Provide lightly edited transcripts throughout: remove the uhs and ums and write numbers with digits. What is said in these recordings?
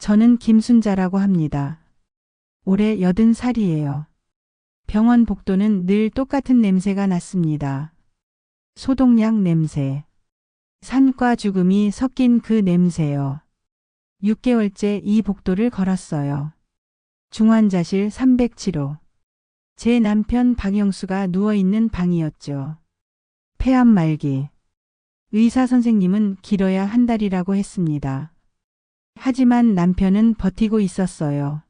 저는 김순자라고 합니다. 올해 80살이에요. 병원 복도는 늘 똑같은 냄새가 났습니다. 소독약 냄새. 산과 죽음이 섞인 그 냄새요. 6개월째 이 복도를 걸었어요. 중환자실 307호. 제 남편 박영수가 누워있는 방이었죠. 폐암 말기. 의사 선생님은 길어야 한 달이라고 했습니다. 하지만 남편은 버티고 있었어요.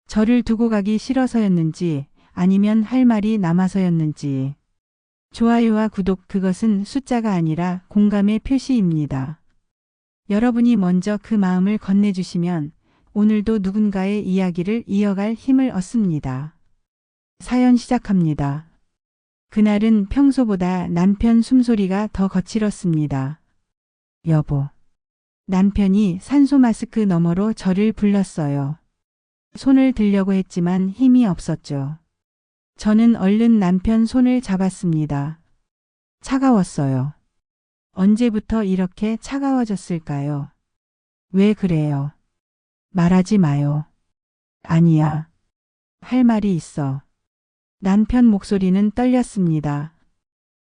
저를 두고 가기 싫어서였는지 아니면 할 말이 남아서였는지. 좋아요와 구독, 그것은 숫자가 아니라 공감의 표시입니다. 여러분이 먼저 그 마음을 건네주시면 오늘도 누군가의 이야기를 이어갈 힘을 얻습니다. 사연 시작합니다. 그날은 평소보다 남편 숨소리가 더 거칠었습니다. 여보. 남편이 산소 마스크 너머로 저를 불렀어요. 손을 들려고 했지만 힘이 없었죠. 저는 얼른 남편 손을 잡았습니다. 차가웠어요. 언제부터 이렇게 차가워졌을까요? 왜 그래요? 말하지 마요. 아니야. 할 말이 있어. 남편 목소리는 떨렸습니다.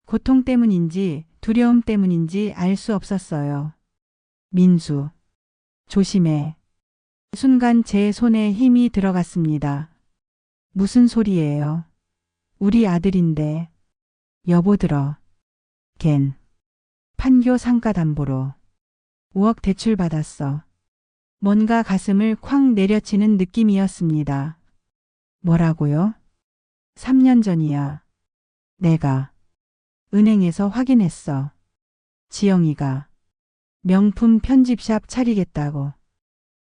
고통 때문인지 두려움 때문인지 알 수 없었어요. 민수. 조심해. 순간 제 손에 힘이 들어갔습니다. 무슨 소리예요? 우리 아들인데. 여보 들어. 걘. 판교 상가담보로 5억 대출 받았어. 뭔가 가슴을 콱 내려치는 느낌이었습니다. 뭐라고요? 3년 전이야. 내가 은행에서 확인했어. 지영이가 명품 편집샵 차리겠다고.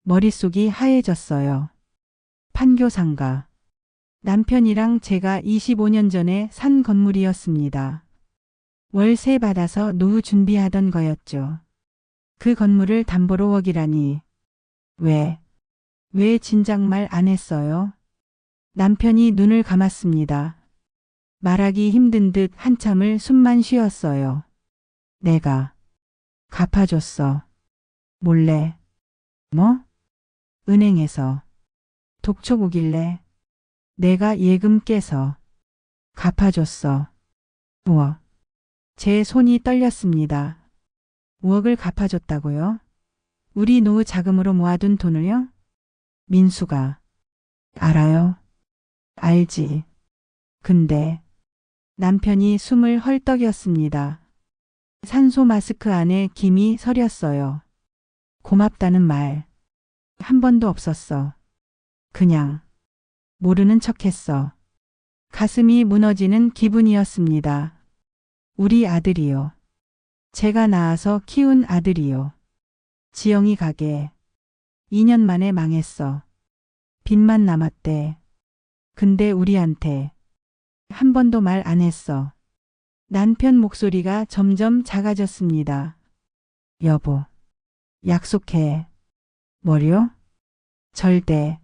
머릿속이 하얘졌어요. 판교 상가. 남편이랑 제가 25년 전에 산 건물이었습니다. 월세 받아서 노후 준비하던 거였죠. 그 건물을 담보로 5억이라니. 왜 진작 말 안 했어요? 남편이 눈을 감았습니다. 말하기 힘든 듯 한참을 숨만 쉬었어요. 내가 갚아줬어. 몰래. 뭐? 은행에서. 독촉 오길래 내가 예금 깨서 갚아줬어. 5억. 제 손이 떨렸습니다. 5억을 갚아줬다고요? 우리 노후 자금으로 모아둔 돈을요? 민수가. 알아요? 알지. 근데 남편이 숨을 헐떡였습니다. 산소 마스크 안에 김이 서렸어요. 고맙다는 말 한 번도 없었어. 그냥 모르는 척했어. 가슴이 무너지는 기분이었습니다. 우리 아들이요. 제가 낳아서 키운 아들이요. 지영이 가게 2년 만에 망했어. 빚만 남았대. 근데 우리한테 한 번도 말 안 했어. 남편 목소리가 점점 작아졌습니다. 여보, 약속해. 뭐요? 절대.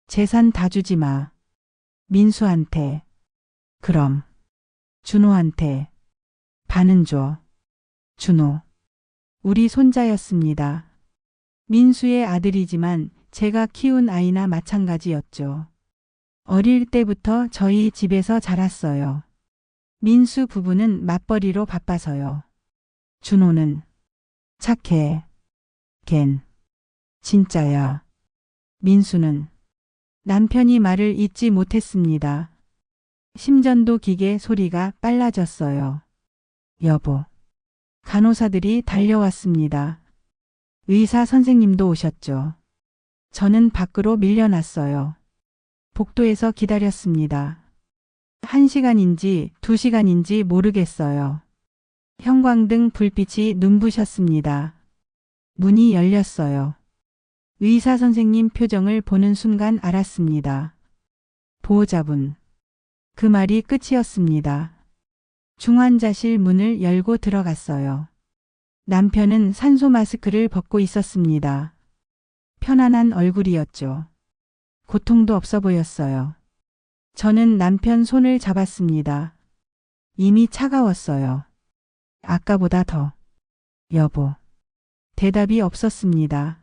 재산 다 주지 마. 민수한테. 그럼. 준호한테. 반은 줘. 준호. 우리 손자였습니다. 민수의 아들이지만 제가 키운 아이나 마찬가지였죠. 어릴 때부터 저희 집에서 자랐어요. 민수 부부는 맞벌이로 바빠서요. 준호는 착해. 걘 진짜야. 민수는. 남편이 말을 잇지 못했습니다. 심전도 기계 소리가 빨라졌어요. 여보. 간호사들이 달려왔습니다. 의사 선생님도 오셨죠. 저는 밖으로 밀려났어요. 복도에서 기다렸습니다. 1시간인지 2시간인지 모르겠어요. 형광등 불빛이 눈부셨습니다. 문이 열렸어요. 의사 선생님 표정을 보는 순간 알았습니다. 보호자분. 그 말이 끝이었습니다. 중환자실 문을 열고 들어갔어요. 남편은 산소 마스크를 벗고 있었습니다. 편안한 얼굴이었죠. 고통도 없어 보였어요. 저는 남편 손을 잡았습니다. 이미 차가웠어요. 아까보다 더. 여보. 대답이 없었습니다.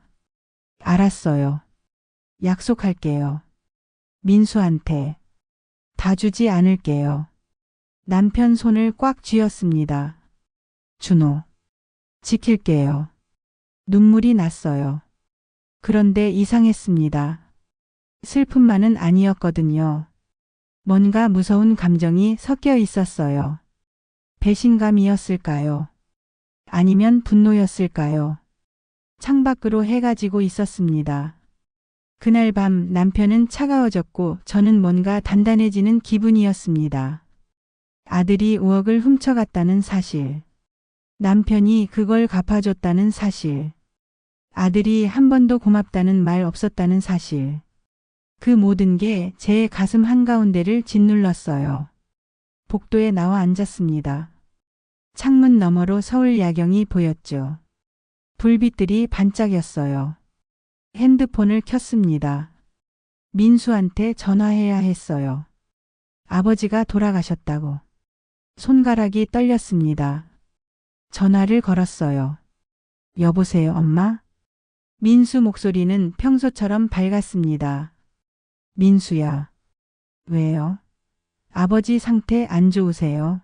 알았어요. 약속할게요. 민수한테 다 주지 않을게요. 남편 손을 꽉 쥐었습니다. 준호, 지킬게요. 눈물이 났어요. 그런데 이상했습니다. 슬픔만은 아니었거든요. 뭔가 무서운 감정이 섞여 있었어요. 배신감이었을까요? 아니면 분노였을까요? 창밖으로 해가 지고 있었습니다. 그날 밤 남편은 차가워졌고 저는 뭔가 단단해지는 기분이었습니다. 아들이 5억을 훔쳐갔다는 사실. 남편이 그걸 갚아줬다는 사실. 아들이 한 번도 고맙다는 말 없었다는 사실. 그 모든 게 제 가슴 한가운데를 짓눌렀어요. 복도에 나와 앉았습니다. 창문 너머로 서울 야경이 보였죠. 불빛들이 반짝였어요. 핸드폰을 켰습니다. 민수한테 전화해야 했어요. 아버지가 돌아가셨다고. 손가락이 떨렸습니다. 전화를 걸었어요. 여보세요, 엄마? 민수 목소리는 평소처럼 밝았습니다. 민수야. 왜요? 아버지 상태 안 좋으세요?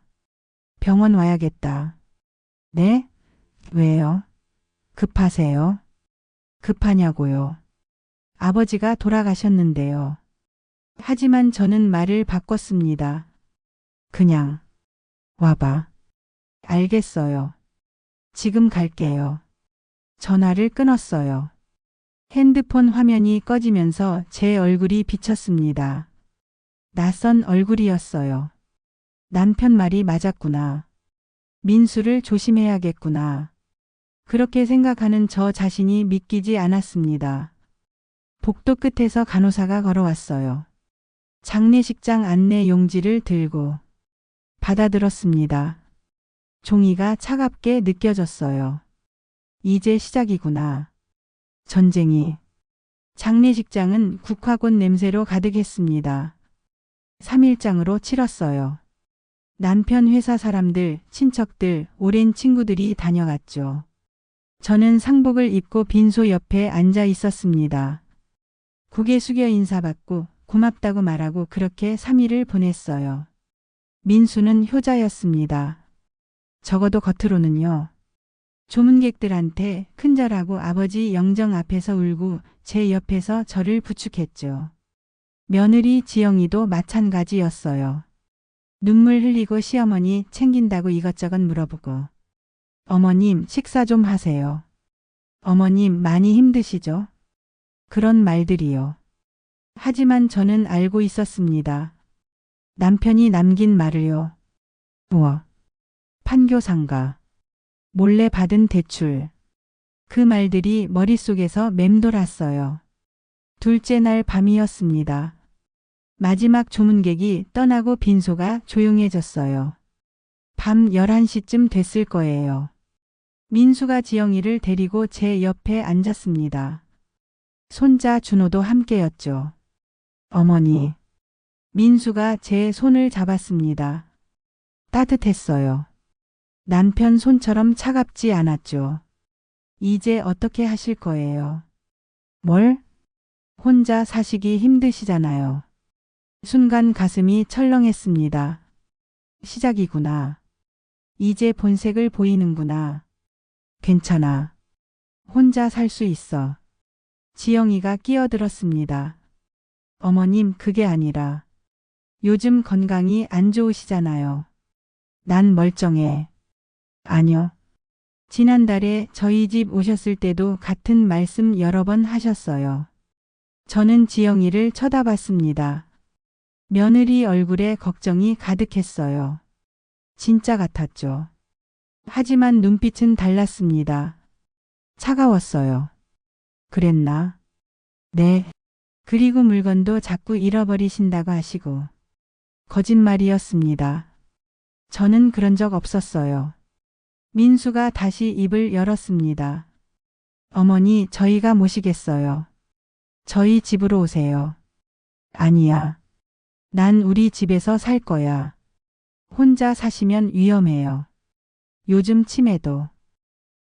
병원 와야겠다. 네? 왜요? 급하세요? 급하냐고요. 아버지가 돌아가셨는데요. 하지만 저는 말을 바꿨습니다. 그냥 와봐. 알겠어요. 지금 갈게요. 전화를 끊었어요. 핸드폰 화면이 꺼지면서 제 얼굴이 비쳤습니다. 낯선 얼굴이었어요. 남편 말이 맞았구나. 민수를 조심해야겠구나. 그렇게 생각하는 저 자신이 믿기지 않았습니다. 복도 끝에서 간호사가 걸어왔어요. 장례식장 안내 용지를 들고 받아들었습니다. 종이가 차갑게 느껴졌어요. 이제 시작이구나. 전쟁이. 장례식장은 국화꽃 냄새로 가득했습니다. 3일장으로 치렀어요. 남편 회사 사람들, 친척들, 오랜 친구들이 다녀갔죠. 저는 상복을 입고 빈소 옆에 앉아 있었습니다. 고개 숙여 인사받고 고맙다고 말하고 그렇게 3일을 보냈어요. 민수는 효자였습니다. 적어도 겉으로는요. 조문객들한테 큰절하고 아버지 영정 앞에서 울고 제 옆에서 저를 부축했죠. 며느리 지영이도 마찬가지였어요. 눈물 흘리고 시어머니 챙긴다고 이것저것 물어보고 어머님 식사 좀 하세요. 어머님 많이 힘드시죠? 그런 말들이요. 하지만 저는 알고 있었습니다. 남편이 남긴 말을요. 부엌, 판교상가, 몰래 받은 대출. 그 말들이 머릿속에서 맴돌았어요. 둘째 날 밤이었습니다. 마지막 조문객이 떠나고 빈소가 조용해졌어요. 밤 11시쯤 됐을 거예요. 민수가 지영이를 데리고 제 옆에 앉았습니다. 손자 준호도 함께였죠. 어머니. 민수가 제 손을 잡았습니다. 따뜻했어요. 남편 손처럼 차갑지 않았죠. 이제 어떻게 하실 거예요? 뭘? 혼자 사시기 힘드시잖아요. 순간 가슴이 철렁했습니다. 시작이구나. 이제 본색을 보이는구나. 괜찮아. 혼자 살 수 있어. 지영이가 끼어들었습니다. 어머님, 그게 아니라 요즘 건강이 안 좋으시잖아요. 난 멀쩡해. 아니요. 지난달에 저희 집 오셨을 때도 같은 말씀 여러 번 하셨어요. 저는 지영이를 쳐다봤습니다. 며느리 얼굴에 걱정이 가득했어요. 진짜 같았죠. 하지만 눈빛은 달랐습니다. 차가웠어요. 그랬나? 네. 그리고 물건도 자꾸 잃어버리신다고 하시고. 거짓말이었습니다. 저는 그런 적 없었어요. 민수가 다시 입을 열었습니다. 어머니, 저희가 모시겠어요. 저희 집으로 오세요. 아니야. 난 우리 집에서 살 거야. 혼자 사시면 위험해요. 요즘 치매도.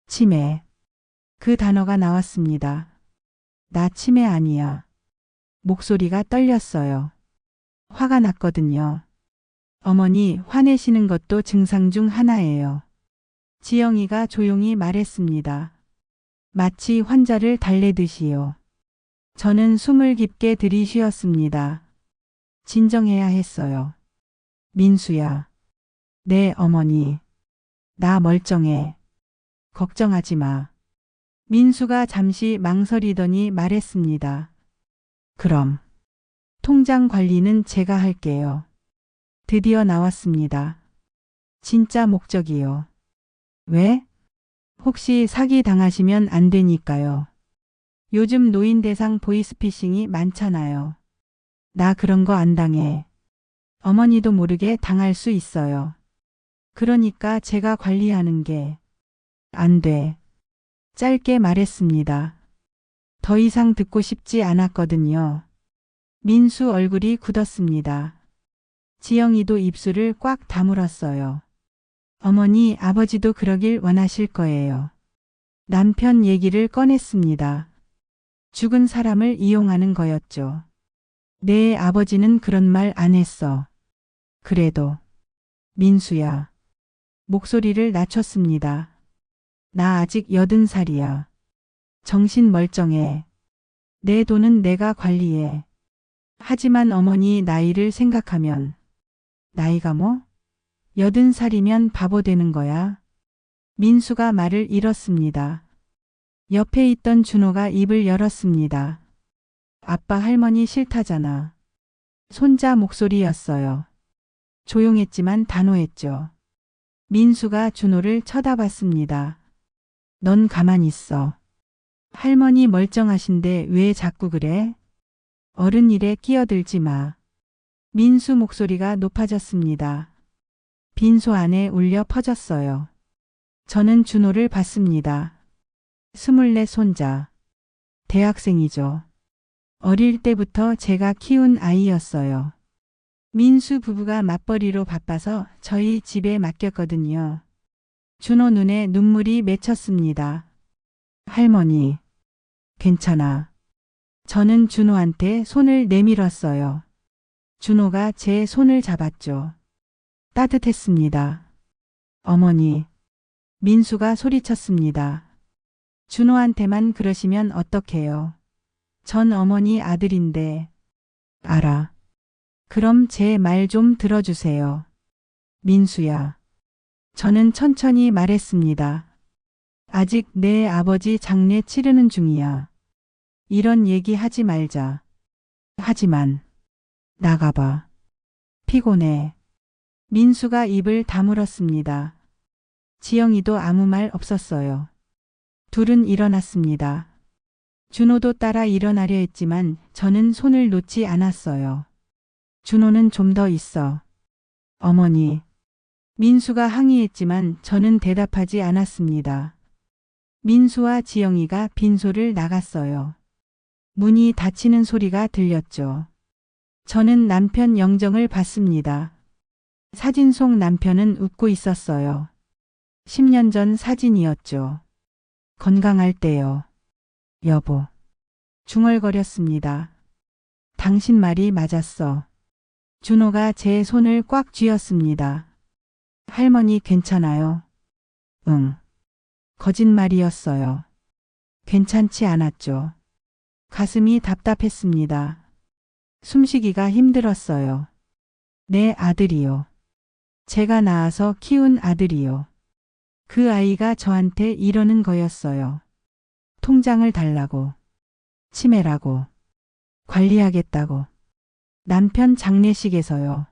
치매. 그 단어가 나왔습니다. 나 치매 아니야. 목소리가 떨렸어요. 화가 났거든요. 어머니 화내시는 것도 증상 중 하나예요. 지영이가 조용히 말했습니다. 마치 환자를 달래듯이요. 저는 숨을 깊게 들이쉬었습니다. 진정해야 했어요. 민수야. 네, 어머니. 나 멀쩡해. 걱정하지 마. 민수가 잠시 망설이더니 말했습니다. 그럼 통장 관리는 제가 할게요. 드디어 나왔습니다. 진짜 목적이요. 왜? 혹시 사기 당하시면 안 되니까요. 요즘 노인 대상 보이스피싱이 많잖아요. 나 그런 거 안 당해. 어머니도 모르게 당할 수 있어요. 그러니까 제가 관리하는 게 안 돼. 짧게 말했습니다. 더 이상 듣고 싶지 않았거든요. 민수 얼굴이 굳었습니다. 지영이도 입술을 꽉 다물었어요. 어머니, 아버지도 그러길 원하실 거예요. 남편 얘기를 꺼냈습니다. 죽은 사람을 이용하는 거였죠. 내 아버지는 그런 말 안 했어. 그래도 민수야. 목소리를 낮췄습니다. 나 아직 80살이야. 정신 멀쩡해. 내 돈은 내가 관리해. 하지만 어머니 나이를 생각하면 나이가 뭐? 80살이면 바보 되는 거야. 민수가 말을 잃었습니다. 옆에 있던 준호가 입을 열었습니다. 아빠 할머니 싫다잖아. 손자 목소리였어요. 조용했지만 단호했죠. 민수가 준호를 쳐다봤습니다. 넌 가만히 있어. 할머니 멀쩡하신데 왜 자꾸 그래? 어른 일에 끼어들지 마. 민수 목소리가 높아졌습니다. 빈소 안에 울려 퍼졌어요. 저는 준호를 봤습니다. 24 손자. 대학생이죠. 어릴 때부터 제가 키운 아이였어요. 민수 부부가 맞벌이로 바빠서 저희 집에 맡겼거든요. 준호 눈에 눈물이 맺혔습니다. 할머니, 괜찮아. 저는 준호한테 손을 내밀었어요. 준호가 제 손을 잡았죠. 따뜻했습니다. 어머니, 민수가 소리쳤습니다. 준호한테만 그러시면 어떡해요. 전 어머니 아들인데. 알아. 그럼 제 말 좀 들어주세요. 민수야. 저는 천천히 말했습니다. 아직 내 아버지 장례 치르는 중이야. 이런 얘기 하지 말자. 하지만 나가봐. 피곤해. 민수가 입을 다물었습니다. 지영이도 아무 말 없었어요. 둘은 일어났습니다. 준호도 따라 일어나려 했지만 저는 손을 놓지 않았어요. 준호는 좀 더 있어. 어머니. 민수가 항의했지만 저는 대답하지 않았습니다. 민수와 지영이가 빈소를 나갔어요. 문이 닫히는 소리가 들렸죠. 저는 남편 영정을 봤습니다. 사진 속 남편은 웃고 있었어요. 10년 전 사진이었죠. 건강할 때요. 여보. 중얼거렸습니다. 당신 말이 맞았어. 준호가 제 손을 꽉 쥐었습니다. 할머니 괜찮아요? 응. 거짓말이었어요. 괜찮지 않았죠. 가슴이 답답했습니다. 숨쉬기가 힘들었어요. 내 아들이요. 제가 낳아서 키운 아들이요. 그 아이가 저한테 이러는 거였어요. 통장을 달라고. 치매라고. 관리하겠다고. 남편 장례식에서요.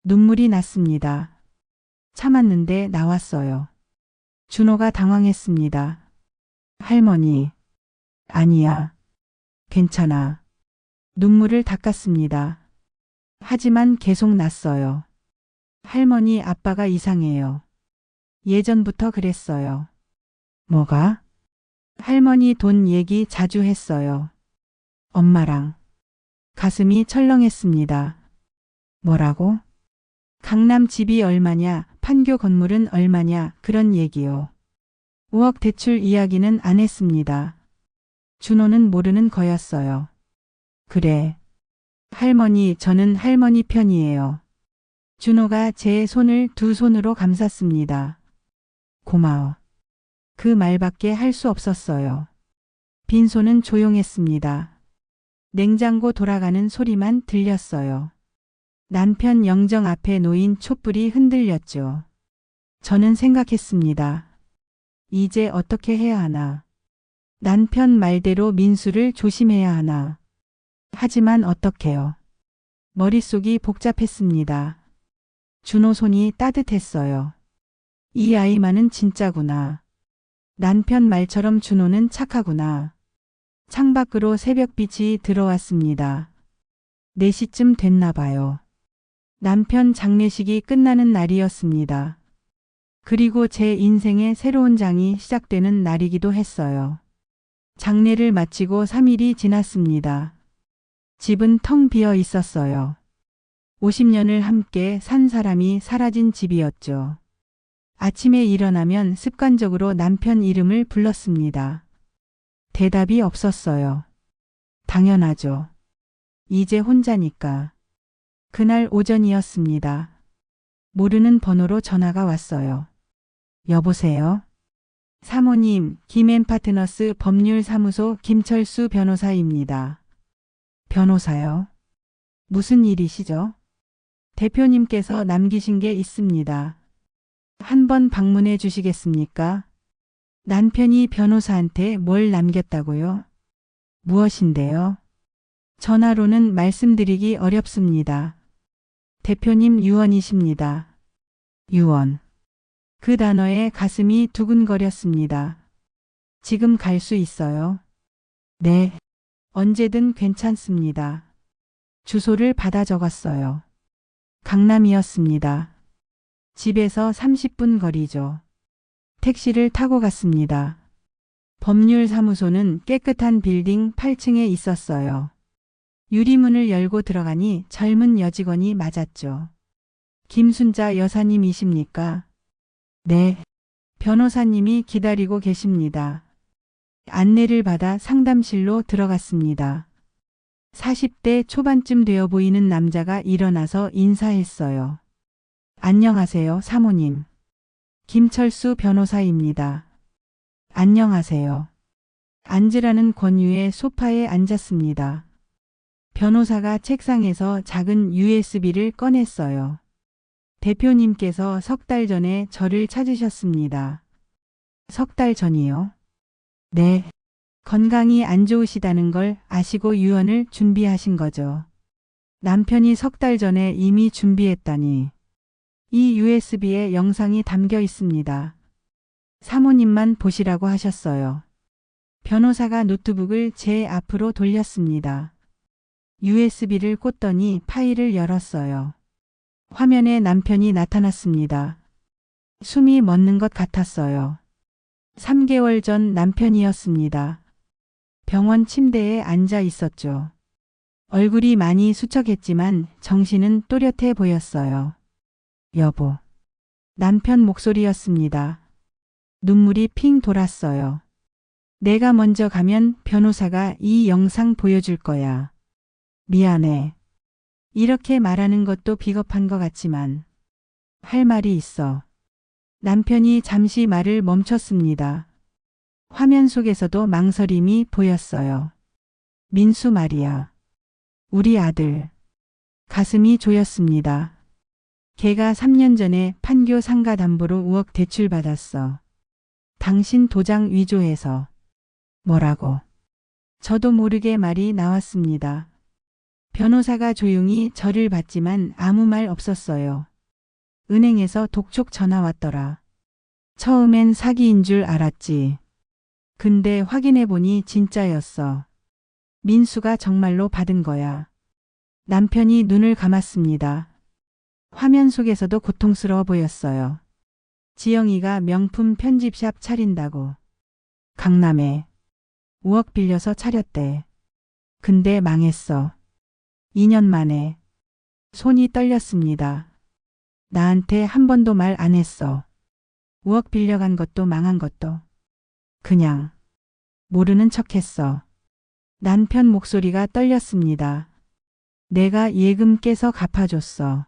눈물이 났습니다. 참았는데 나왔어요. 준호가 당황했습니다. 할머니. 아니야. 괜찮아. 눈물을 닦았습니다. 하지만 계속 났어요. 할머니 아빠가 이상해요. 예전부터 그랬어요. 뭐가? 할머니 돈 얘기 자주 했어요. 엄마랑. 가슴이 철렁했습니다. 뭐라고? 강남 집이 얼마냐, 판교 건물은 얼마냐 그런 얘기요. 5억 대출 이야기는 안 했습니다. 준호는 모르는 거였어요. 그래. 할머니, 저는 할머니 편이에요. 준호가 제 손을 두 손으로 감쌌습니다. 고마워. 그 말밖에 할 수 없었어요. 빈손은 조용했습니다. 냉장고 돌아가는 소리만 들렸어요. 남편 영정 앞에 놓인 촛불이 흔들렸죠. 저는 생각했습니다. 이제 어떻게 해야 하나. 남편 말대로 민수를 조심해야 하나. 하지만 어떡해요. 머릿속이 복잡했습니다. 준호 손이 따뜻했어요. 이 아이만은 진짜구나. 남편 말처럼 준호는 착하구나. 창밖으로 새벽빛이 들어왔습니다. 4시쯤 됐나 봐요. 남편 장례식이 끝나는 날이었습니다. 그리고 제 인생의 새로운 장이 시작되는 날이기도 했어요. 장례를 마치고 3일이 지났습니다. 집은 텅 비어 있었어요. 50년을 함께 산 사람이 사라진 집이었죠. 아침에 일어나면 습관적으로 남편 이름을 불렀습니다. 대답이 없었어요. 당연하죠. 이제 혼자니까. 그날 오전이었습니다. 모르는 번호로 전화가 왔어요. 여보세요? 사모님, 김앤파트너스 법률사무소 김철수 변호사입니다. 변호사요? 무슨 일이시죠? 대표님께서 남기신 게 있습니다. 한번 방문해 주시겠습니까? 남편이 변호사한테 뭘 남겼다고요? 무엇인데요? 전화로는 말씀드리기 어렵습니다. 대표님 유언이십니다. 유언. 그 단어에 가슴이 두근거렸습니다. 지금 갈 수 있어요? 네. 언제든 괜찮습니다. 주소를 받아 적었어요. 강남이었습니다. 집에서 30분 거리죠. 택시를 타고 갔습니다. 법률사무소는 깨끗한 빌딩 8층에 있었어요. 유리문을 열고 들어가니 젊은 여직원이 맞았죠. 김순자 여사님이십니까? 네. 변호사님이 기다리고 계십니다. 안내를 받아 상담실로 들어갔습니다. 40대 초반쯤 되어 보이는 남자가 일어나서 인사했어요. 안녕하세요, 사모님. 김철수 변호사입니다. 안녕하세요. 앉으라는 권유의 소파에 앉았습니다. 변호사가 책상에서 작은 USB를 꺼냈어요. 대표님께서 3달 전에 저를 찾으셨습니다. 3달 전이요? 네. 건강이 안 좋으시다는 걸 아시고 유언을 준비하신 거죠. 남편이 3달 전에 이미 준비했다니. 이 USB에 영상이 담겨 있습니다. 사모님만 보시라고 하셨어요. 변호사가 노트북을 제 앞으로 돌렸습니다. USB를 꽂더니 파일을 열었어요. 화면에 남편이 나타났습니다. 숨이 멎는 것 같았어요. 3개월 전 남편이었습니다. 병원 침대에 앉아 있었죠. 얼굴이 많이 수척했지만 정신은 또렷해 보였어요. 여보. 남편 목소리였습니다. 눈물이 핑 돌았어요. 내가 먼저 가면 변호사가 이 영상 보여줄 거야. 미안해. 이렇게 말하는 것도 비겁한 것 같지만 할 말이 있어. 남편이 잠시 말을 멈췄습니다. 화면 속에서도 망설임이 보였어요. 민수 말이야. 우리 아들. 가슴이 조였습니다. 걔가 3년 전에 판교 상가 담보로 5억 대출받았어. 당신 도장 위조해서. 뭐라고? 저도 모르게 말이 나왔습니다. 변호사가 조용히 저를 봤지만 아무 말 없었어요. 은행에서 독촉 전화 왔더라. 처음엔 사기인 줄 알았지. 근데 확인해보니 진짜였어. 민수가 정말로 받은 거야. 남편이 눈을 감았습니다. 화면 속에서도 고통스러워 보였어요. 지영이가 명품 편집샵 차린다고. 강남에 5억 빌려서 차렸대. 근데 망했어. 2년 만에. 손이 떨렸습니다. 나한테 한 번도 말 안 했어. 5억 빌려간 것도 망한 것도. 그냥 모르는 척했어. 남편 목소리가 떨렸습니다. 내가 예금 깨서 갚아줬어.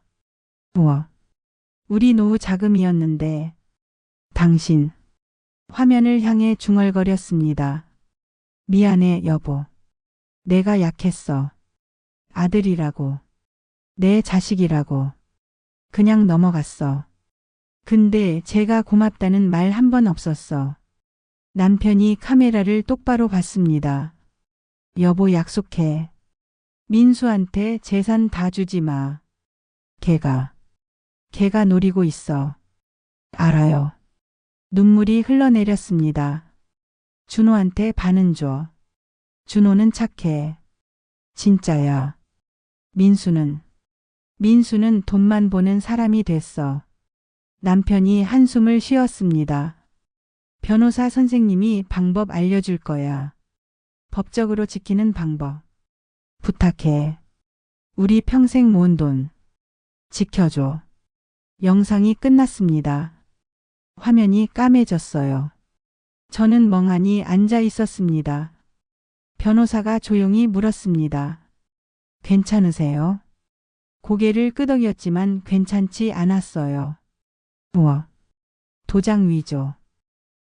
우와. 우리 노후 자금이었는데. 당신. 화면을 향해 중얼거렸습니다. 미안해, 여보. 내가 약했어. 아들이라고. 내 자식이라고. 그냥 넘어갔어. 근데 제가 고맙다는 말 한 번 없었어. 남편이 카메라를 똑바로 봤습니다. 여보 약속해. 민수한테 재산 다 주지 마. 걔가 노리고 있어. 알아요. 눈물이 흘러내렸습니다. 준호한테 반은 줘. 준호는 착해. 진짜야. 민수는 돈만 보는 사람이 됐어. 남편이 한숨을 쉬었습니다. 변호사 선생님이 방법 알려줄 거야. 법적으로 지키는 방법. 부탁해. 우리 평생 모은 돈. 지켜줘. 영상이 끝났습니다. 화면이 까매졌어요. 저는 멍하니 앉아 있었습니다. 변호사가 조용히 물었습니다. 괜찮으세요? 고개를 끄덕였지만 괜찮지 않았어요. 우와. 도장 위조.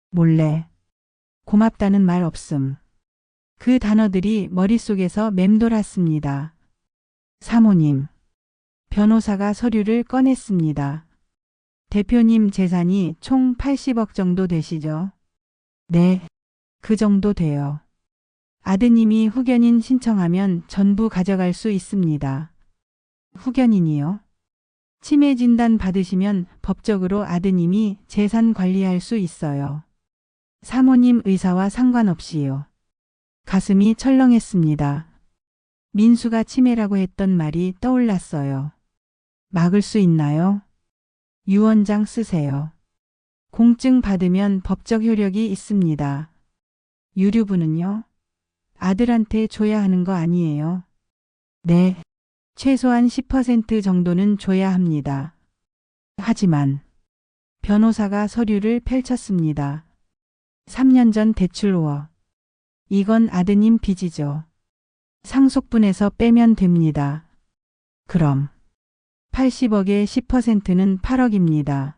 몰래. 고맙다는 말 없음. 그 단어들이 머릿속에서 맴돌았습니다. 사모님. 변호사가 서류를 꺼냈습니다. 대표님 재산이 총 80억 정도 되시죠? 네. 그 정도 돼요. 아드님이 후견인 신청하면 전부 가져갈 수 있습니다. 후견인이요? 치매 진단 받으시면 법적으로 아드님이 재산 관리할 수 있어요. 사모님 의사와 상관없이요. 가슴이 철렁했습니다. 민수가 치매라고 했던 말이 떠올랐어요. 막을 수 있나요? 유언장 쓰세요. 공증 받으면 법적 효력이 있습니다. 유류분은요? 아들한테 줘야 하는 거 아니에요? 네. 최소한 10% 정도는 줘야 합니다. 하지만 변호사가 서류를 펼쳤습니다. 3년 전 대출 5억. 이건 아드님 빚이죠. 상속분에서 빼면 됩니다. 그럼 80억의 10%는 8억입니다.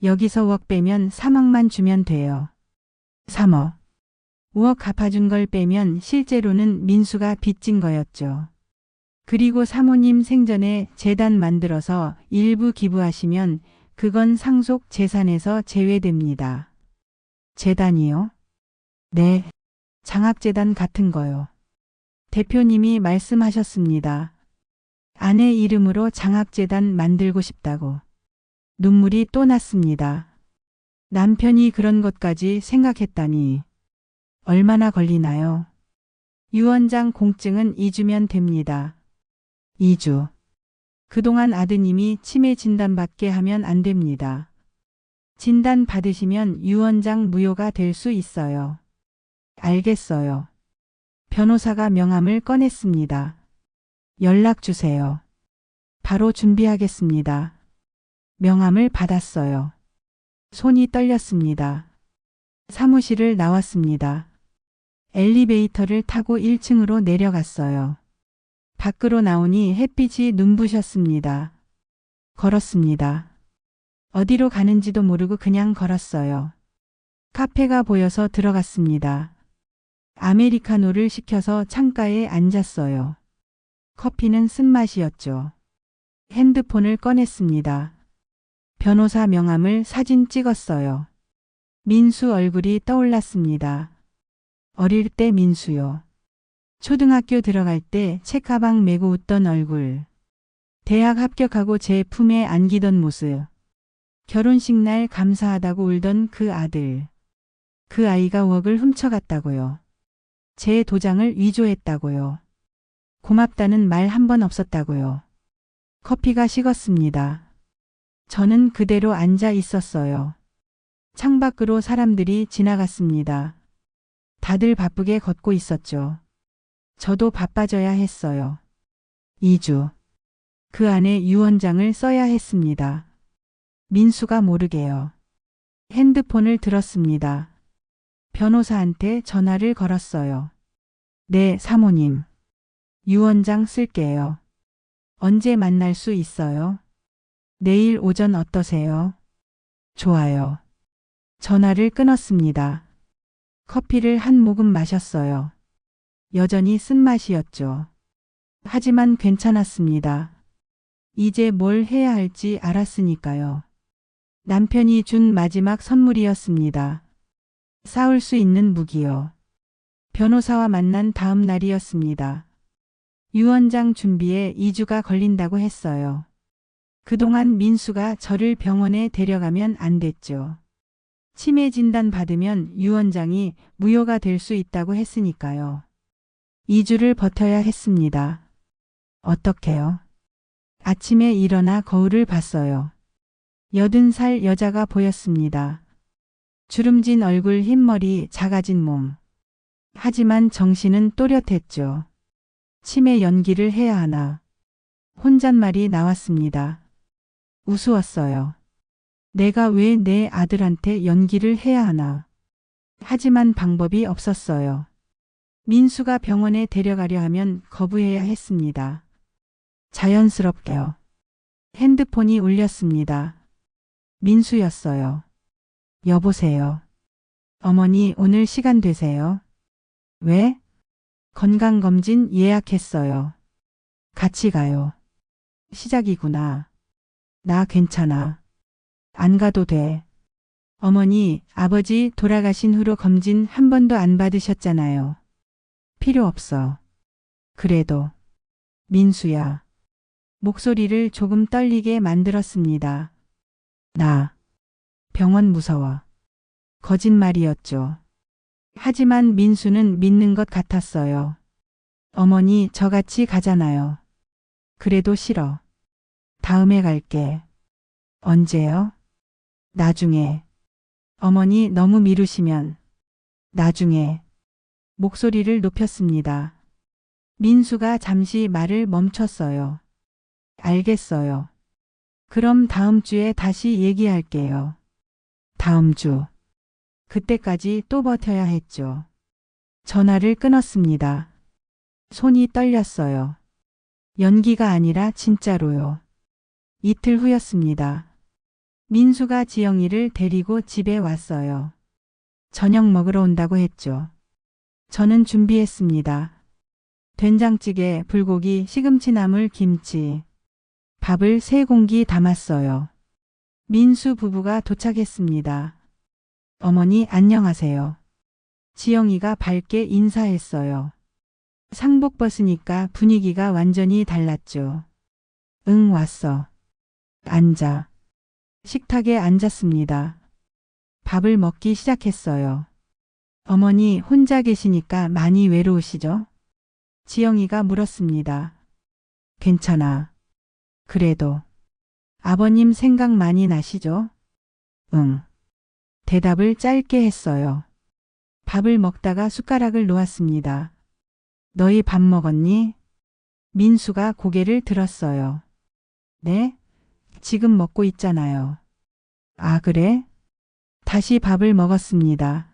여기서 5억 빼면 3억만 주면 돼요. 3억. 5억 갚아준 걸 빼면 실제로는 민수가 빚진 거였죠. 그리고 사모님 생전에 재단 만들어서 일부 기부하시면 그건 상속 재산에서 제외됩니다. 재단이요? 네. 장학재단 같은 거요. 대표님이 말씀하셨습니다. 아내 이름으로 장학재단 만들고 싶다고. 눈물이 또 났습니다. 남편이 그런 것까지 생각했다니. 얼마나 걸리나요? 유언장 공증은 2주면 됩니다. 2주. 그동안 아드님이 치매 진단받게 하면 안 됩니다. 진단 받으시면 유언장 무효가 될 수 있어요. 알겠어요. 변호사가 명함을 꺼냈습니다. 연락 주세요. 바로 준비하겠습니다. 명함을 받았어요. 손이 떨렸습니다. 사무실을 나왔습니다. 엘리베이터를 타고 1층으로 내려갔어요. 밖으로 나오니 햇빛이 눈부셨습니다. 걸었습니다. 어디로 가는지도 모르고 그냥 걸었어요. 카페가 보여서 들어갔습니다. 아메리카노를 시켜서 창가에 앉았어요. 커피는 쓴맛이었죠. 핸드폰을 꺼냈습니다. 변호사 명함을 사진 찍었어요. 민수 얼굴이 떠올랐습니다. 어릴 때 민수요. 초등학교 들어갈 때 책가방 메고 웃던 얼굴. 대학 합격하고 제 품에 안기던 모습. 결혼식 날 감사하다고 울던 그 아들. 그 아이가 5억을 훔쳐갔다고요. 제 도장을 위조했다고요. 고맙다는 말 한 번 없었다고요. 커피가 식었습니다. 저는 그대로 앉아 있었어요. 창밖으로 사람들이 지나갔습니다. 다들 바쁘게 걷고 있었죠. 저도 바빠져야 했어요. 2주. 그 안에 유언장을 써야 했습니다. 민수가 모르게요. 핸드폰을 들었습니다. 변호사한테 전화를 걸었어요. 네, 사모님. 유 원장 쓸게요. 언제 만날 수 있어요? 내일 오전 어떠세요? 좋아요. 전화를 끊었습니다. 커피를 한 모금 마셨어요. 여전히 쓴맛이었죠. 하지만 괜찮았습니다. 이제 뭘 해야 할지 알았으니까요. 남편이 준 마지막 선물이었습니다. 싸울 수 있는 무기요. 변호사와 만난 다음 날이었습니다. 유 원장 준비에 2주가 걸린다고 했어요. 그동안 민수가 저를 병원에 데려가면 안 됐죠. 치매 진단 받으면 유 원장이 무효가 될 수 있다고 했으니까요. 2주를 버텨야 했습니다. 어떻게요? 아침에 일어나 거울을 봤어요. 80살 여자가 보였습니다. 주름진 얼굴, 흰머리, 작아진 몸. 하지만 정신은 또렷했죠. 치매 연기를 해야 하나. 혼잣말이 나왔습니다. 우스웠어요. 내가 왜 내 아들한테 연기를 해야 하나. 하지만 방법이 없었어요. 민수가 병원에 데려가려 하면 거부해야 했습니다. 자연스럽게요. 핸드폰이 울렸습니다. 민수였어요. 여보세요. 어머니 오늘 시간 되세요? 왜? 건강검진 예약했어요. 같이 가요. 시작이구나. 나 괜찮아. 안 가도 돼. 어머니, 아버지 돌아가신 후로 검진 한 번도 안 받으셨잖아요. 필요 없어. 그래도. 민수야. 목소리를 조금 떨리게 만들었습니다. 나. 병원 무서워. 거짓말이었죠. 하지만 민수는 믿는 것 같았어요. 어머니, 저같이 가잖아요. 그래도 싫어. 다음에 갈게. 언제요? 나중에. 어머니 너무 미루시면. 나중에. 목소리를 높였습니다. 민수가 잠시 말을 멈췄어요. 알겠어요. 그럼 다음 주에 다시 얘기할게요. 다음 주. 그때까지 또 버텨야 했죠. 전화를 끊었습니다. 손이 떨렸어요. 연기가 아니라 진짜로요. 이틀 후였습니다. 민수가 지영이를 데리고 집에 왔어요. 저녁 먹으러 온다고 했죠. 저는 준비했습니다. 된장찌개, 불고기, 시금치 나물, 김치. 밥을 3공기 담았어요. 민수 부부가 도착했습니다. 어머니 안녕하세요. 지영이가 밝게 인사했어요. 상복 벗으니까 분위기가 완전히 달랐죠. 응, 왔어. 앉아. 식탁에 앉았습니다. 밥을 먹기 시작했어요. 어머니 혼자 계시니까 많이 외로우시죠? 지영이가 물었습니다. 괜찮아. 그래도. 아버님 생각 많이 나시죠? 응. 대답을 짧게 했어요. 밥을 먹다가 숟가락을 놓았습니다. 너희 밥 먹었니? 민수가 고개를 들었어요. 네? 지금 먹고 있잖아요. 아, 그래? 다시 밥을 먹었습니다.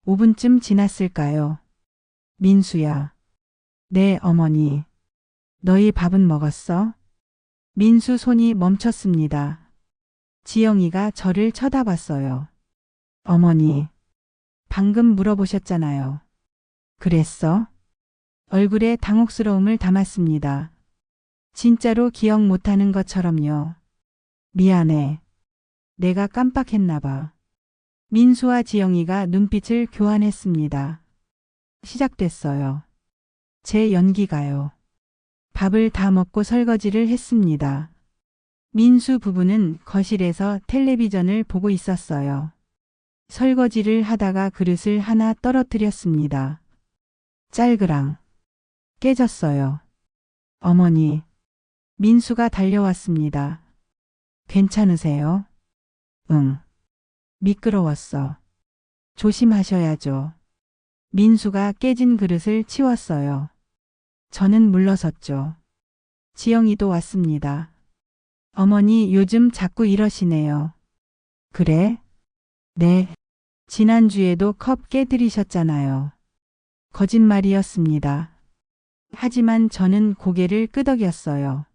5분쯤 지났을까요? 민수야. 네, 어머니. 너희 밥은 먹었어? 민수 손이 멈췄습니다. 지영이가 저를 쳐다봤어요. 어머니. 방금 물어보셨잖아요. 그랬어? 얼굴에 당혹스러움을 담았습니다. 진짜로 기억 못하는 것처럼요. 미안해. 내가 깜빡했나 봐. 민수와 지영이가 눈빛을 교환했습니다. 시작됐어요. 제 연기가요. 밥을 다 먹고 설거지를 했습니다. 민수 부부는 거실에서 텔레비전을 보고 있었어요. 설거지를 하다가 그릇을 하나 떨어뜨렸습니다. 짤그랑. 깨졌어요. 어머니. 민수가 달려왔습니다. 괜찮으세요? 응. 미끄러웠어. 조심하셔야죠. 민수가 깨진 그릇을 치웠어요. 저는 물러섰죠. 지영이도 왔습니다. 어머니 요즘 자꾸 이러시네요. 그래? 네. 지난주에도 컵 깨뜨리셨잖아요. 거짓말이었습니다. 하지만 저는 고개를 끄덕였어요.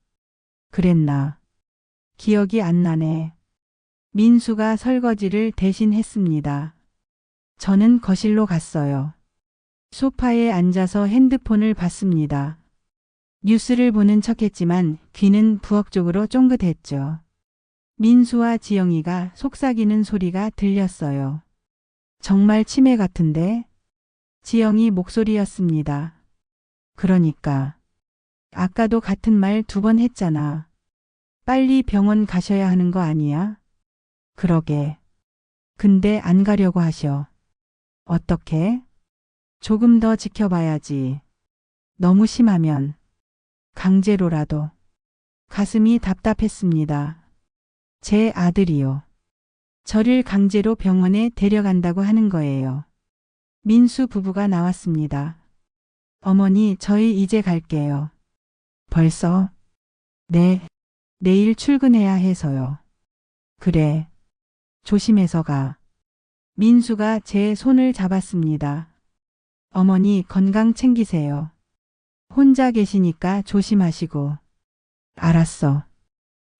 그랬나? 기억이 안 나네. 민수가 설거지를 대신 했습니다. 저는 거실로 갔어요. 소파에 앉아서 핸드폰을 봤습니다. 뉴스를 보는 척했지만 귀는 부엌 쪽으로 쫑긋했죠. 민수와 지영이가 속삭이는 소리가 들렸어요. 정말 치매 같은데? 지영이 목소리였습니다. 그러니까. 아까도 같은 말 2번 했잖아. 빨리 병원 가셔야 하는 거 아니야? 그러게. 근데 안 가려고 하셔. 어떻게? 조금 더 지켜봐야지. 너무 심하면. 강제로라도. 가슴이 답답했습니다. 제 아들이요. 저를 강제로 병원에 데려간다고 하는 거예요. 민수 부부가 나왔습니다. 어머니, 저희 이제 갈게요. 벌써? 네. 내일 출근해야 해서요. 그래. 조심해서 가. 민수가 제 손을 잡았습니다. 어머니, 건강 챙기세요. 혼자 계시니까 조심하시고. 알았어.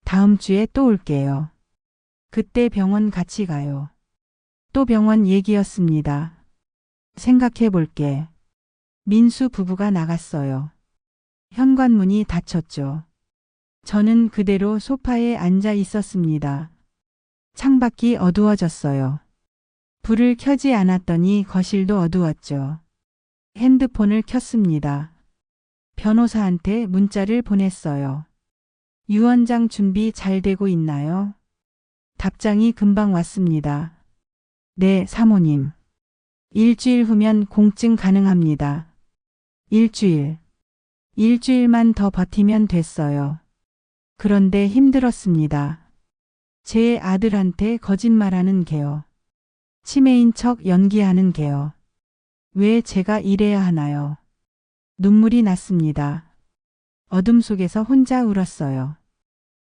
다음 주에 또 올게요. 그때 병원 같이 가요. 또 병원 얘기였습니다. 생각해 볼게. 민수 부부가 나갔어요. 현관문이 닫혔죠. 저는 그대로 소파에 앉아 있었습니다. 창밖이 어두워졌어요. 불을 켜지 않았더니 거실도 어두웠죠. 핸드폰을 켰습니다. 변호사한테 문자를 보냈어요. 유언장 준비 잘 되고 있나요? 답장이 금방 왔습니다. 네, 사모님. 일주일 후면 공증 가능합니다. 일주일. 일주일만 더 버티면 됐어요. 그런데 힘들었습니다. 제 아들한테 거짓말하는 게요. 치매인 척 연기하는 게요. 왜 제가 이래야 하나요? 눈물이 났습니다. 어둠 속에서 혼자 울었어요.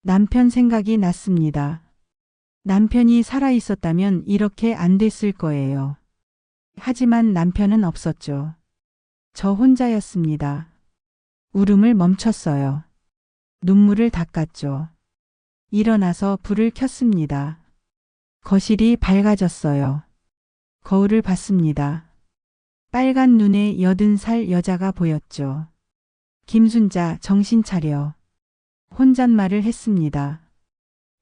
남편 생각이 났습니다. 남편이 살아 있었다면 이렇게 안 됐을 거예요. 하지만 남편은 없었죠. 저 혼자였습니다. 울음을 멈췄어요. 눈물을 닦았죠. 일어나서 불을 켰습니다. 거실이 밝아졌어요. 거울을 봤습니다. 빨간 눈에 80살 여자가 보였죠. 김순자, 정신 차려. 혼잣말을 했습니다.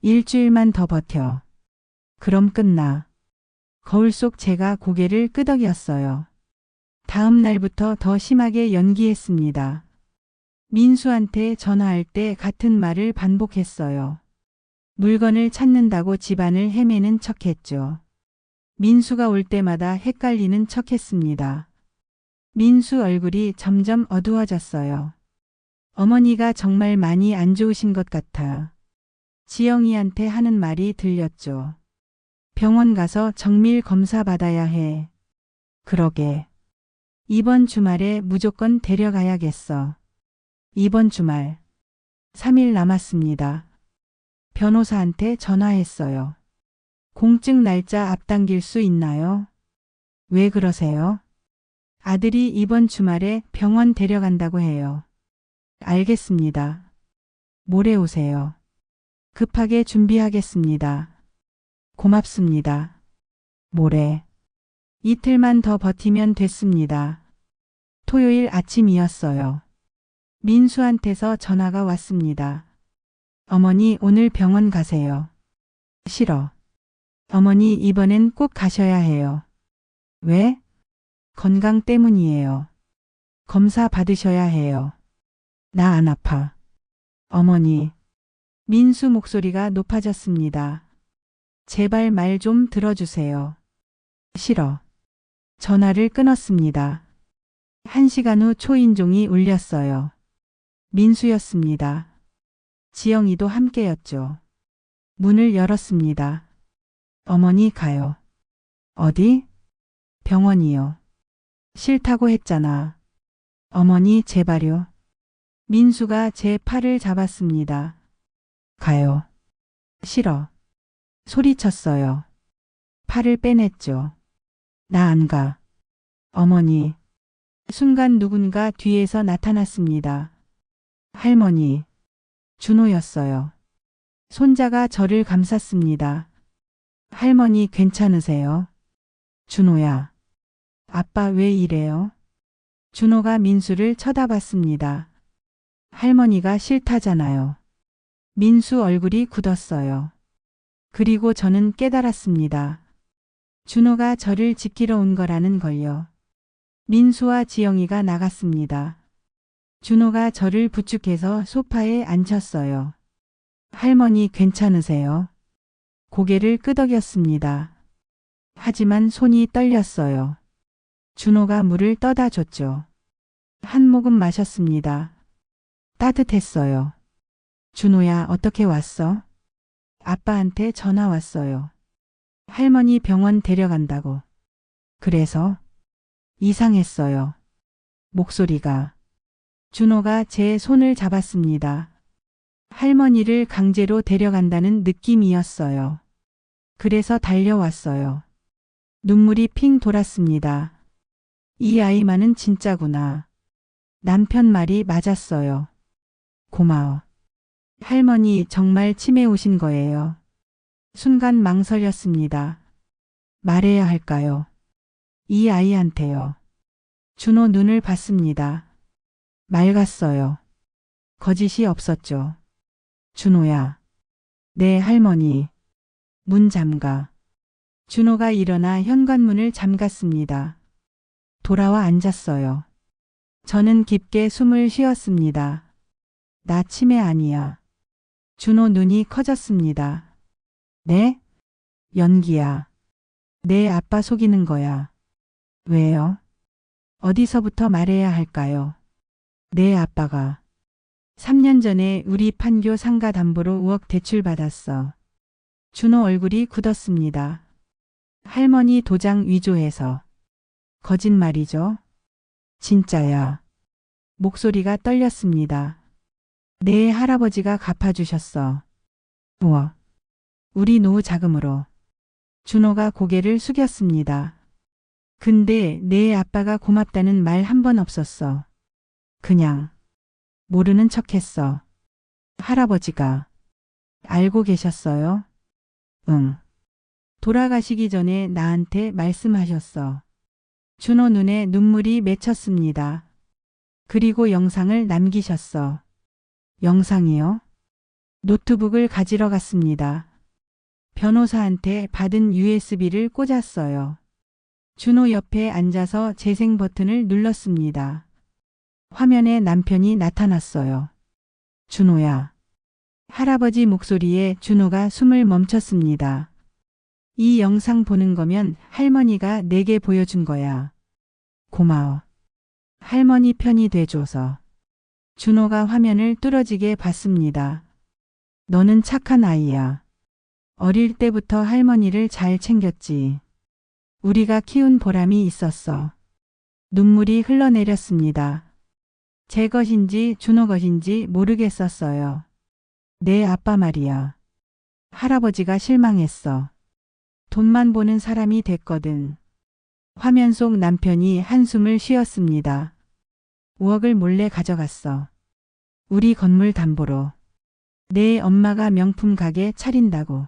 일주일만 더 버텨. 그럼 끝나. 거울 속 제가 고개를 끄덕였어요. 다음 날부터 더 심하게 연기했습니다. 민수한테 전화할 때 같은 말을 반복했어요. 물건을 찾는다고 집안을 헤매는 척했죠. 민수가 올 때마다 헷갈리는 척했습니다. 민수 얼굴이 점점 어두워졌어요. 어머니가 정말 많이 안 좋으신 것 같아. 지영이한테 하는 말이 들렸죠. 병원 가서 정밀 검사 받아야 해. 그러게. 이번 주말에 무조건 데려가야겠어. 이번 주말. 3일 남았습니다. 변호사한테 전화했어요. 공증 날짜 앞당길 수 있나요? 왜 그러세요? 아들이 이번 주말에 병원 데려간다고 해요. 알겠습니다. 모레 오세요. 급하게 준비하겠습니다. 고맙습니다. 모레. 이틀만 더 버티면 됐습니다. 토요일 아침이었어요. 민수한테서 전화가 왔습니다. 어머니, 오늘 병원 가세요. 싫어. 어머니, 이번엔 꼭 가셔야 해요. 왜? 건강 때문이에요. 검사 받으셔야 해요. 나 안 아파. 어머니. 민수 목소리가 높아졌습니다. 제발 말 좀 들어주세요. 싫어. 전화를 끊었습니다. 1시간 후 초인종이 울렸어요. 민수였습니다. 지영이도 함께였죠. 문을 열었습니다. 어머니, 가요. 어디? 병원이요. 싫다고 했잖아. 어머니, 제발요. 민수가 제 팔을 잡았습니다. 가요. 싫어. 소리쳤어요. 팔을 빼냈죠. 나 안 가. 어머니. 순간 누군가 뒤에서 나타났습니다. 할머니, 준호였어요. 손자가 저를 감쌌습니다. 할머니 괜찮으세요? 준호야. 아빠 왜 이래요? 준호가 민수를 쳐다봤습니다. 할머니가 싫다잖아요. 민수 얼굴이 굳었어요. 그리고 저는 깨달았습니다. 준호가 저를 지키러 온 거라는 걸요. 민수와 지영이가 나갔습니다. 준호가 저를 부축해서 소파에 앉혔어요. 할머니 괜찮으세요? 고개를 끄덕였습니다. 하지만 손이 떨렸어요. 준호가 물을 떠다 줬죠. 한 모금 마셨습니다. 따뜻했어요. 준호야, 어떻게 왔어? 아빠한테 전화 왔어요. 할머니 병원 데려간다고. 그래서 이상했어요. 목소리가. 준호가 제 손을 잡았습니다. 할머니를 강제로 데려간다는 느낌이었어요. 그래서 달려왔어요. 눈물이 핑 돌았습니다. 이 아이만은 진짜구나. 남편 말이 맞았어요. 고마워. 할머니 정말 치매 오신 거예요. 순간 망설였습니다. 말해야 할까요? 이 아이한테요. 준호 눈을 봤습니다. 맑았어요. 거짓이 없었죠. 준호야. 네, 할머니. 문 잠가. 준호가 일어나 현관문을 잠갔습니다. 돌아와 앉았어요. 저는 깊게 숨을 쉬었습니다. 나 치매 아니야. 준호 눈이 커졌습니다. 네? 연기야. 내 아빠 속이는 거야. 왜요? 어디서부터 말해야 할까요? 내 아빠가 3년 전에 우리 판교 상가 담보로 5억 대출 받았어. 준호 얼굴이 굳었습니다. 할머니 도장 위조해서. 거짓말이죠? 진짜야. 목소리가 떨렸습니다. 내 할아버지가 갚아주셨어. 우와. 우리 노후 자금으로. 준호가 고개를 숙였습니다. 근데 내 아빠가 고맙다는 말 한 번 없었어. 그냥 모르는 척했어. 할아버지가 알고 계셨어요? 응. 돌아가시기 전에 나한테 말씀하셨어. 준호 눈에 눈물이 맺혔습니다. 그리고 영상을 남기셨어. 영상이요? 노트북을 가지러 갔습니다. 변호사한테 받은 USB를 꽂았어요. 준호 옆에 앉아서 재생 버튼을 눌렀습니다. 화면에 남편이 나타났어요. 준호야. 할아버지 목소리에 준호가 숨을 멈췄습니다. 이 영상 보는 거면 할머니가 내게 보여준 거야. 고마워. 할머니 편이 돼줘서. 준호가 화면을 뚫어지게 봤습니다. 너는 착한 아이야. 어릴 때부터 할머니를 잘 챙겼지. 우리가 키운 보람이 있었어. 눈물이 흘러내렸습니다. 제 것인지 준호 것인지 모르겠었어요. 내 아빠 말이야. 할아버지가 실망했어. 돈만 보는 사람이 됐거든. 화면 속 남편이 한숨을 쉬었습니다. 5억을 몰래 가져갔어. 우리 건물 담보로. 내 엄마가 명품 가게 차린다고.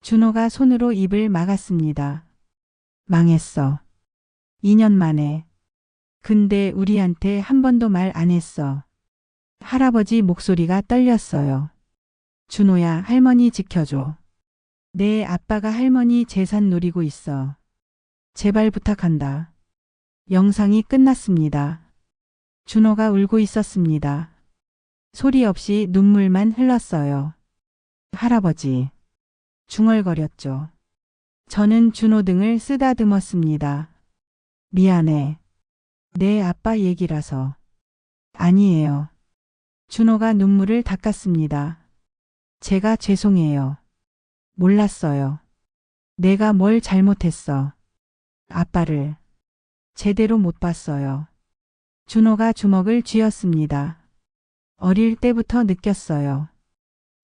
준호가 손으로 입을 막았습니다. 망했어. 2년 만에. 근데 우리한테 한 번도 말 안 했어. 할아버지 목소리가 떨렸어요. 준호야, 할머니 지켜줘. 내 아빠가 할머니 재산 노리고 있어. 제발 부탁한다. 영상이 끝났습니다. 준호가 울고 있었습니다. 소리 없이 눈물만 흘렀어요. 할아버지. 중얼거렸죠. 저는 준호 등을 쓰다듬었습니다. 미안해. 내 아빠 얘기라서. 아니에요. 준호가 눈물을 닦았습니다. 제가 죄송해요. 몰랐어요. 내가 뭘 잘못했어. 아빠를 제대로 못 봤어요. 준호가 주먹을 쥐었습니다. 어릴 때부터 느꼈어요.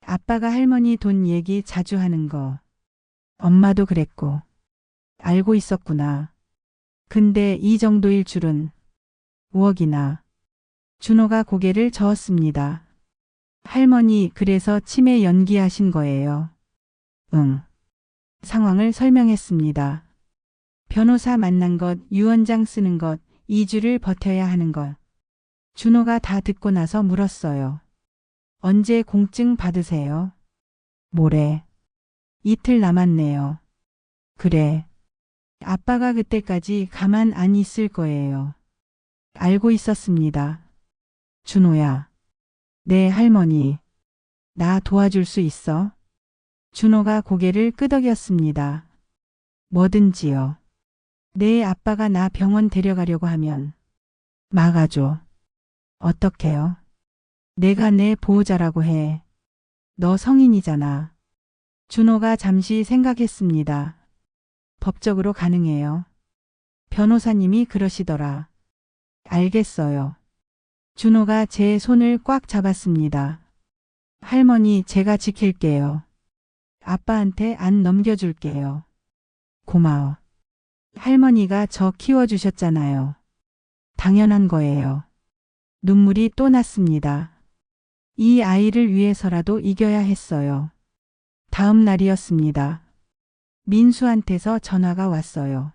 아빠가 할머니 돈 얘기 자주 하는 거. 엄마도 그랬고. 알고 있었구나. 근데 이 정도일 줄은. 5억이나. 준호가 고개를 저었습니다. 할머니, 그래서 치매 연기하신 거예요. 응. 상황을 설명했습니다. 변호사 만난 것, 유언장 쓰는 것, 2주를 버텨야 하는 것. 준호가 다 듣고 나서 물었어요. 언제 공증 받으세요? 모레. 이틀 남았네요. 그래. 아빠가 그때까지 가만 안 있을 거예요. 알고 있었습니다. 준호야. 네, 할머니. 나 도와줄 수 있어? 준호가 고개를 끄덕였습니다. 뭐든지요. 내 아빠가 나 병원 데려가려고 하면 막아줘. 어떡해요? 내가 내 보호자라고 해. 너 성인이잖아. 준호가 잠시 생각했습니다. 법적으로 가능해요. 변호사님이 그러시더라. 알겠어요. 준호가 제 손을 꽉 잡았습니다. 할머니, 제가 지킬게요. 아빠한테 안 넘겨줄게요. 고마워. 할머니가 저 키워주셨잖아요. 당연한 거예요. 눈물이 또 났습니다. 이 아이를 위해서라도 이겨야 했어요. 다음 날이었습니다. 민수한테서 전화가 왔어요.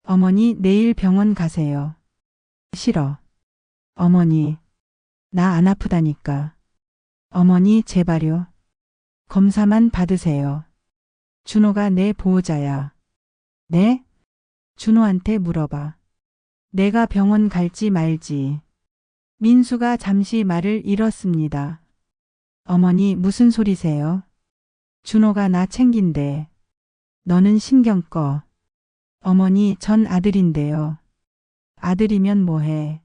어머니, 내일 병원 가세요. 싫어. 어머니, 나 안 아프다니까. 어머니, 제발요. 검사만 받으세요. 준호가 내 보호자야. 네? 준호한테 물어봐. 내가 병원 갈지 말지. 민수가 잠시 말을 잃었습니다. 어머니, 무슨 소리세요? 준호가 나 챙긴대. 너는 신경 꺼. 어머니, 전 아들인데요. 아들이면 뭐해.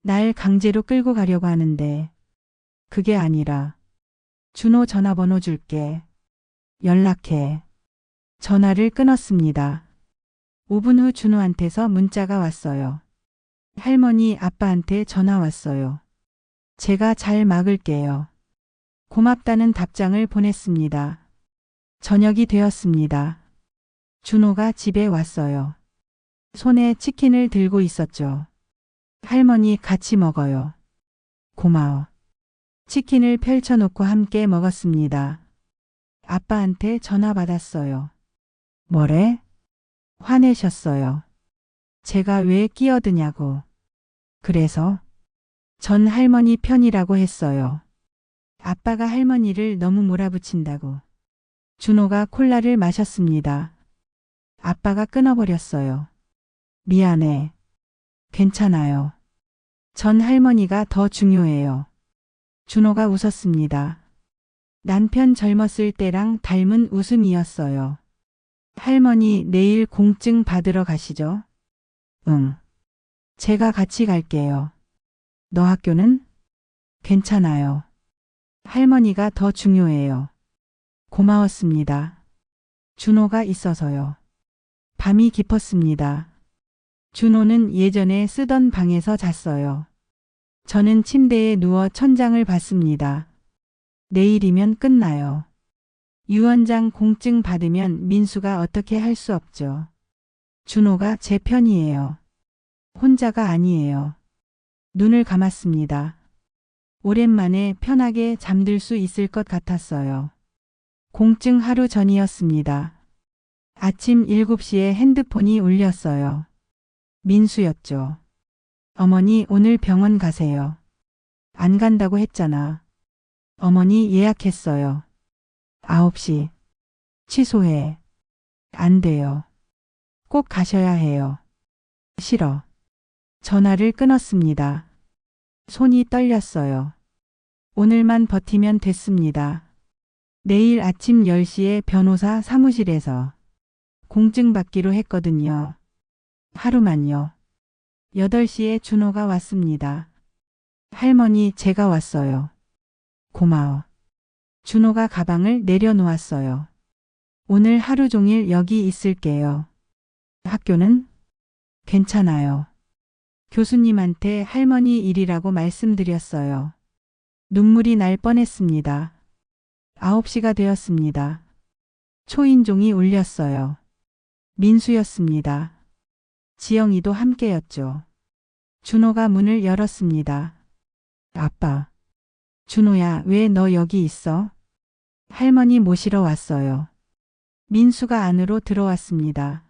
날 강제로 끌고 가려고 하는데. 그게 아니라. 준호 전화번호 줄게. 연락해. 전화를 끊었습니다. 5분 후 준호한테서 문자가 왔어요. 할머니, 아빠한테 전화 왔어요. 제가 잘 막을게요. 고맙다는 답장을 보냈습니다. 저녁이 되었습니다. 준호가 집에 왔어요. 손에 치킨을 들고 있었죠. 할머니, 같이 먹어요. 고마워. 치킨을 펼쳐놓고 함께 먹었습니다. 아빠한테 전화 받았어요. 뭐래? 화내셨어요. 제가 왜 끼어드냐고. 그래서 전 할머니 편이라고 했어요. 아빠가 할머니를 너무 몰아붙인다고. 준호가 콜라를 마셨습니다. 아빠가 끊어버렸어요. 미안해. 괜찮아요. 전 할머니가 더 중요해요. 준호가 웃었습니다. 남편 젊었을 때랑 닮은 웃음이었어요. 할머니, 내일 공증 받으러 가시죠? 응. 제가 같이 갈게요. 너 학교는? 괜찮아요. 할머니가 더 중요해요. 고마웠습니다. 준호가 있어서요. 밤이 깊었습니다. 준호는 예전에 쓰던 방에서 잤어요. 저는 침대에 누워 천장을 봤습니다. 내일이면 끝나요. 유언장 공증 받으면 민수가 어떻게 할 수 없죠. 준호가 제 편이에요. 혼자가 아니에요. 눈을 감았습니다. 오랜만에 편하게 잠들 수 있을 것 같았어요. 공증 하루 전이었습니다. 아침 7시에 핸드폰이 울렸어요. 민수였죠. 어머니, 오늘 병원 가세요. 안 간다고 했잖아. 어머니, 예약했어요. 9시. 취소해. 안 돼요. 꼭 가셔야 해요. 싫어. 전화를 끊었습니다. 손이 떨렸어요. 오늘만 버티면 됐습니다. 내일 아침 10시에 변호사 사무실에서 공증 받기로 했거든요. 하루만요. 8시에 준호가 왔습니다. 할머니, 제가 왔어요. 고마워. 준호가 가방을 내려놓았어요. 오늘 하루 종일 여기 있을게요. 학교는? 괜찮아요. 교수님한테 할머니 일이라고 말씀드렸어요. 눈물이 날 뻔했습니다. 9시가 되었습니다. 초인종이 울렸어요. 민수였습니다. 지영이도 함께였죠. 준호가 문을 열었습니다. 아빠. 준호야, 왜 너 여기 있어? 할머니 모시러 왔어요. 민수가 안으로 들어왔습니다.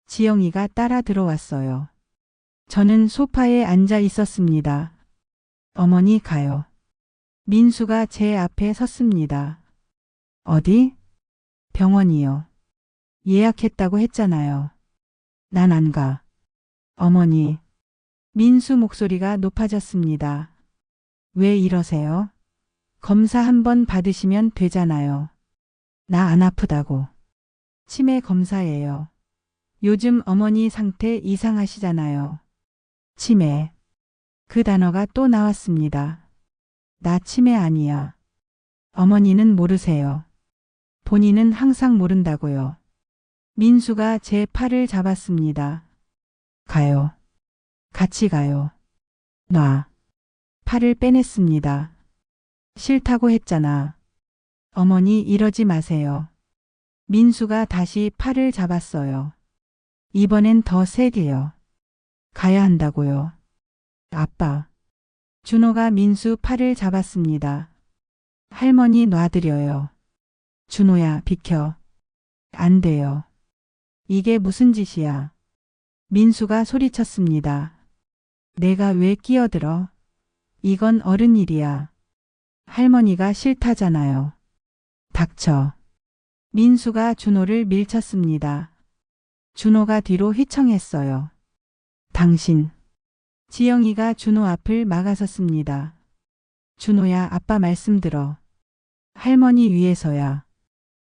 지영이가 따라 들어왔어요. 저는 소파에 앉아 있었습니다. 어머니 가요. 민수가 제 앞에 섰습니다. 어디? 병원이요. 예약했다고 했잖아요. 난 안 가. 어머니. 민수 목소리가 높아졌습니다. 왜 이러세요? 검사 한번 받으시면 되잖아요. 나 안 아프다고. 치매 검사예요. 요즘 어머니 상태 이상하시잖아요. 치매. 그 단어가 또 나왔습니다. 나 치매 아니야. 어머니는 모르세요. 본인은 항상 모른다고요. 민수가 제 팔을 잡았습니다. 가요. 같이 가요. 놔. 팔을 빼냈습니다. 싫다고 했잖아. 어머니 이러지 마세요. 민수가 다시 팔을 잡았어요. 이번엔 더 세게요. 가야 한다고요. 아빠. 준호가 민수 팔을 잡았습니다. 할머니 놔드려요. 준호야, 비켜. 안 돼요. 이게 무슨 짓이야. 민수가 소리쳤습니다. 내가 왜 끼어들어? 이건 어른 일이야. 할머니가 싫다잖아요. 닥쳐. 민수가 준호를 밀쳤습니다. 준호가 뒤로 휘청했어요. 당신. 지영이가 준호 앞을 막아섰습니다. 준호야, 아빠 말씀 들어. 할머니 위해서야.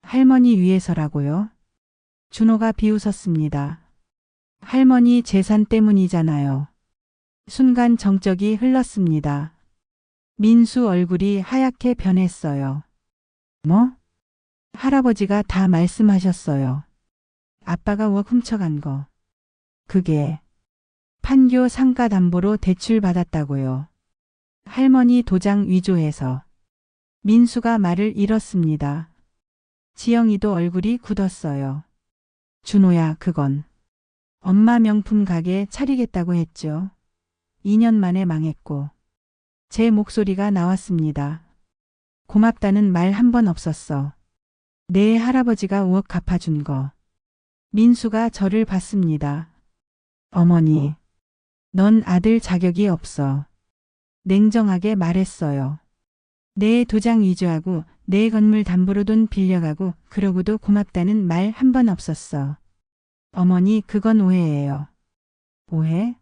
할머니 위해서라고요? 준호가 비웃었습니다. 할머니 재산 때문이잖아요. 순간 정적이 흘렀습니다. 민수 얼굴이 하얗게 변했어요. 뭐? 할아버지가 다 말씀하셨어요. 아빠가 5억 훔쳐간 거. 그게 판교 상가 담보로 대출 받았다고요. 할머니 도장 위조해서. 민수가 말을 잃었습니다. 지영이도 얼굴이 굳었어요. 준호야, 그건 엄마 명품 가게 차리겠다고 했죠. 2년 만에 망했고. 제 목소리가 나왔습니다. 고맙다는 말 한 번 없었어. 내 할아버지가 5억 갚아준 거. 민수가 저를 봤습니다. 어머니, 넌 아들 자격이 없어. 냉정하게 말했어요. 내 도장 위조하고 내 건물 담보로 돈 빌려가고 그러고도 고맙다는 말 한 번 없었어. 어머니, 그건 오해예요. 오해?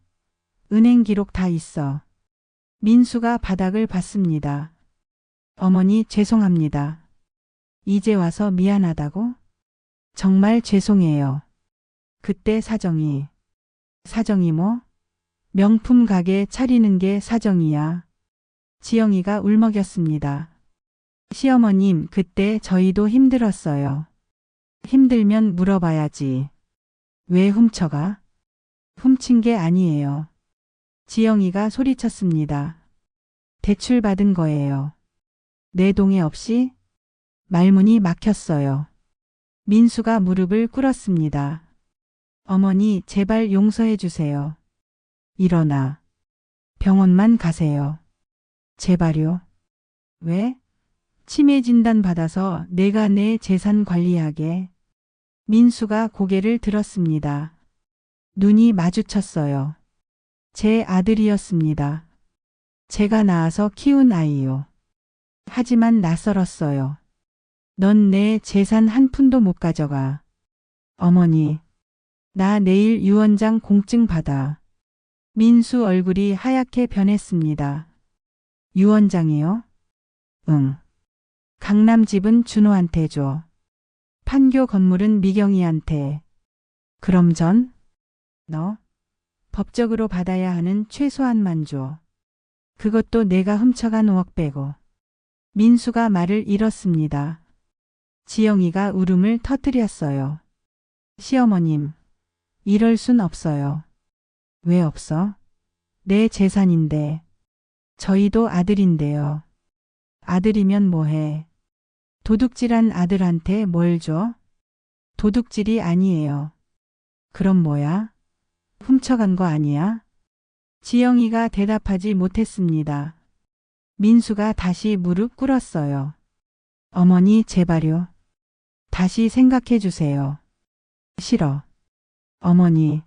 은행 기록 다 있어. 민수가 바닥을 봤습니다. 어머니, 죄송합니다. 이제 와서 미안하다고? 정말 죄송해요. 그때 사정이 뭐? 명품 가게 차리는 게 사정이야. 지영이가 울먹였습니다. 시어머님, 그때 저희도 힘들었어요. 힘들면 물어봐야지. 왜 훔쳐가? 훔친 게 아니에요. 지영이가 소리쳤습니다. 대출 받은 거예요. 내 동의 없이? 말문이 막혔어요. 민수가 무릎을 꿇었습니다. 어머니, 제발 용서해 주세요. 일어나. 병원만 가세요. 제발요. 왜? 치매 진단 받아서 내가 내 재산 관리하게. 민수가 고개를 들었습니다. 눈이 마주쳤어요. 제 아들이었습니다. 제가 낳아서 키운 아이요. 하지만 낯설었어요. 넌 내 재산 한 푼도 못 가져가. 어머니, 나 내일 유언장 공증 받아. 민수 얼굴이 하얗게 변했습니다. 유언장이요? 응. 강남 집은 준호한테 줘. 판교 건물은 미경이한테. 그럼 너? 법적으로 받아야 하는 최소한만 줘. 그것도 내가 훔쳐간 5억 빼고. 민수가 말을 잃었습니다. 지영이가 울음을 터뜨렸어요. 시어머님, 이럴 순 없어요. 왜 없어? 내 재산인데. 저희도 아들인데요. 아들이면 뭐해? 도둑질한 아들한테 뭘 줘? 도둑질이 아니에요. 그럼 뭐야? 훔쳐간 거 아니야? 지영이가 대답하지 못했습니다. 민수가 다시 무릎 꿇었어요. 어머니 제발요. 다시 생각해 주세요. 싫어. 어머니,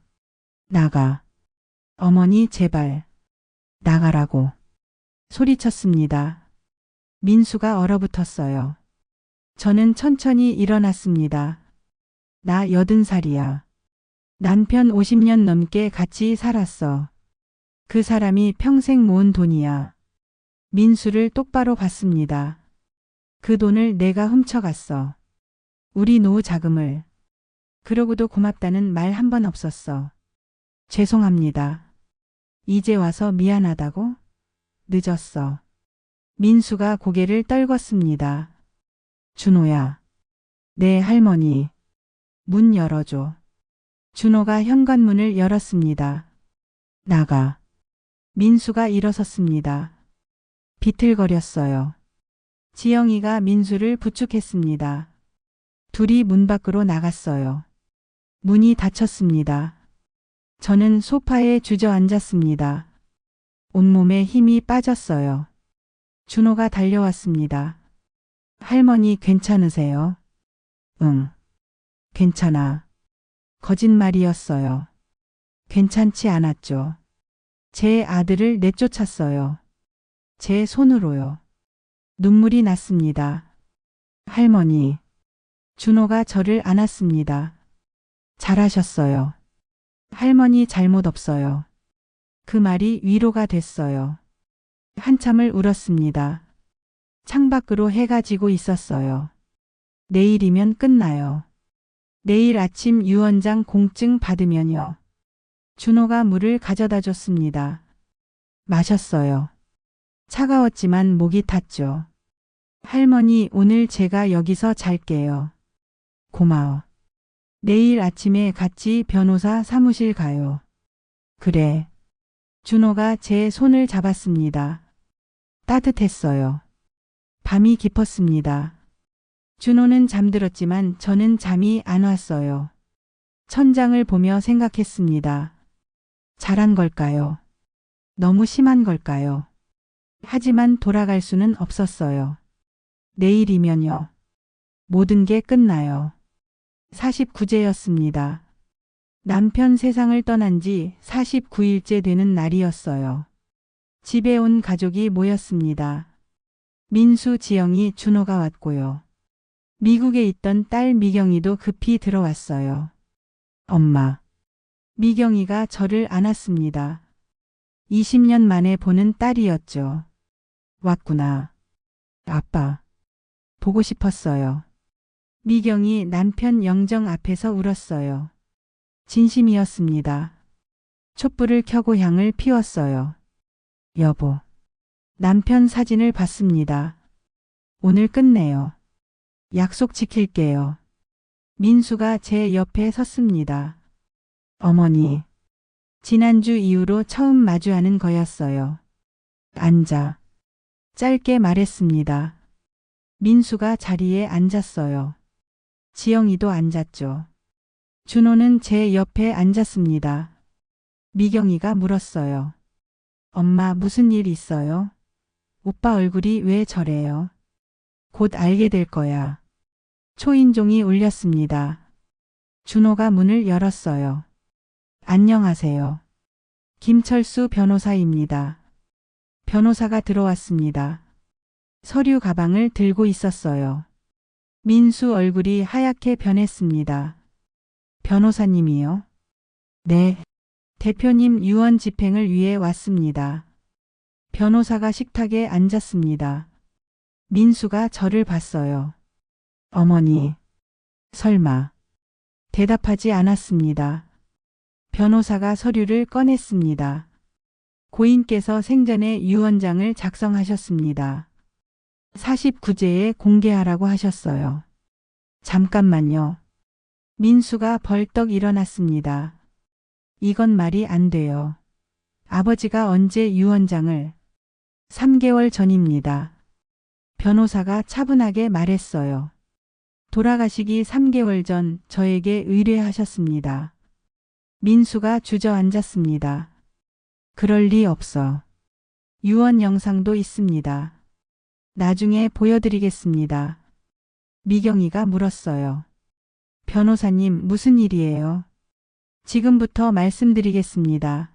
나가. 어머니 제발, 나가라고. 소리쳤습니다. 민수가 얼어붙었어요. 저는 천천히 일어났습니다. 나 80살이야. 남편 50년 넘게 같이 살았어. 그 사람이 평생 모은 돈이야. 민수를 똑바로 봤습니다. 그 돈을 내가 훔쳐갔어. 우리 노후 자금을. 그러고도 고맙다는 말 한 번 없었어. 죄송합니다. 이제 와서 미안하다고? 늦었어. 민수가 고개를 떨궜습니다. 준호야. 내 할머니. 문 열어줘. 준호가 현관문을 열었습니다. 나가. 민수가 일어섰습니다. 비틀거렸어요. 지영이가 민수를 부축했습니다. 둘이 문 밖으로 나갔어요. 문이 닫혔습니다. 저는 소파에 주저앉았습니다. 온몸에 힘이 빠졌어요. 준호가 달려왔습니다. 할머니 괜찮으세요? 응. 괜찮아. 거짓말이었어요. 괜찮지 않았죠. 제 아들을 내쫓았어요. 제 손으로요. 눈물이 났습니다. 할머니. 준호가 저를 안았습니다. 잘하셨어요. 할머니 잘못 없어요. 그 말이 위로가 됐어요. 한참을 울었습니다. 창밖으로 해가 지고 있었어요. 내일이면 끝나요. 내일 아침 유언장 공증 받으면요. 준호가 물을 가져다 줬습니다. 마셨어요. 차가웠지만 목이 탔죠. 할머니 오늘 제가 여기서 잘게요. 고마워. 내일 아침에 같이 변호사 사무실 가요. 그래. 준호가 제 손을 잡았습니다. 따뜻했어요. 밤이 깊었습니다. 준호는 잠들었지만 저는 잠이 안 왔어요. 천장을 보며 생각했습니다. 잘한 걸까요? 너무 심한 걸까요? 하지만 돌아갈 수는 없었어요. 내일이면요. 모든 게 끝나요. 49제였습니다. 남편 세상을 떠난 지 49일째 되는 날이었어요. 집에 온 가족이 모였습니다. 민수, 지영이, 준호가 왔고요. 미국에 있던 딸 미경이도 급히 들어왔어요. 엄마. 미경이가 저를 안았습니다. 20년 만에 보는 딸이었죠. 왔구나. 아빠. 보고 싶었어요. 미경이 남편 영정 앞에서 울었어요. 진심이었습니다. 촛불을 켜고 향을 피웠어요. 여보. 남편 사진을 봤습니다. 오늘 끝내요. 약속 지킬게요. 민수가 제 옆에 섰습니다. 어머니. 지난주 이후로 처음 마주하는 거였어요. 앉아. 짧게 말했습니다. 민수가 자리에 앉았어요. 지영이도 앉았죠. 준호는 제 옆에 앉았습니다. 미경이가 물었어요. 엄마 무슨 일 있어요? 오빠 얼굴이 왜 저래요? 곧 알게 될 거야. 초인종이 울렸습니다. 준호가 문을 열었어요. 안녕하세요. 김철수 변호사입니다. 변호사가 들어왔습니다. 서류 가방을 들고 있었어요. 민수 얼굴이 하얗게 변했습니다. 변호사님이요? 네. 대표님 유언 집행을 위해 왔습니다. 변호사가 식탁에 앉았습니다. 민수가 저를 봤어요. 어머니. 설마. 대답하지 않았습니다. 변호사가 서류를 꺼냈습니다. 고인께서 생전에 유언장을 작성하셨습니다. 49제에 공개하라고 하셨어요. 잠깐만요. 민수가 벌떡 일어났습니다. 이건 말이 안 돼요. 아버지가 언제 유언장을? 3개월 전입니다. 변호사가 차분하게 말했어요. 돌아가시기 3개월 전 저에게 의뢰하셨습니다. 민수가 주저앉았습니다. 그럴 리 없어. 유언 영상도 있습니다. 나중에 보여드리겠습니다. 미경이가 물었어요. 변호사님, 무슨 일이에요? 지금부터 말씀드리겠습니다.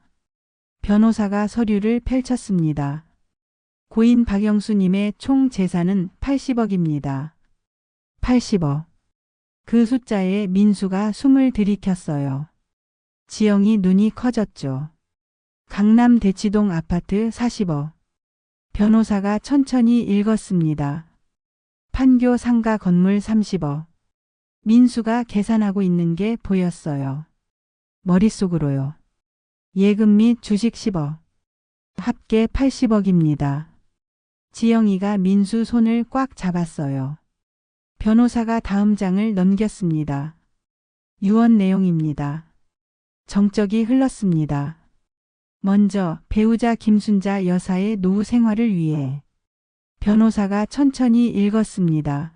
변호사가 서류를 펼쳤습니다. 고인 박영수님의 총 재산은 80억입니다. 80억. 그 숫자에 민수가 숨을 들이켰어요. 지영이 눈이 커졌죠. 강남 대치동 아파트 40억. 변호사가 천천히 읽었습니다. 판교 상가 건물 30억. 민수가 계산하고 있는 게 보였어요. 머릿속으로요. 예금 및 주식 10억. 합계 80억입니다. 지영이가 민수 손을 꽉 잡았어요. 변호사가 다음 장을 넘겼습니다. 유언 내용입니다. 정적이 흘렀습니다. 먼저 배우자 김순자 여사의 노후 생활을 위해 변호사가 천천히 읽었습니다.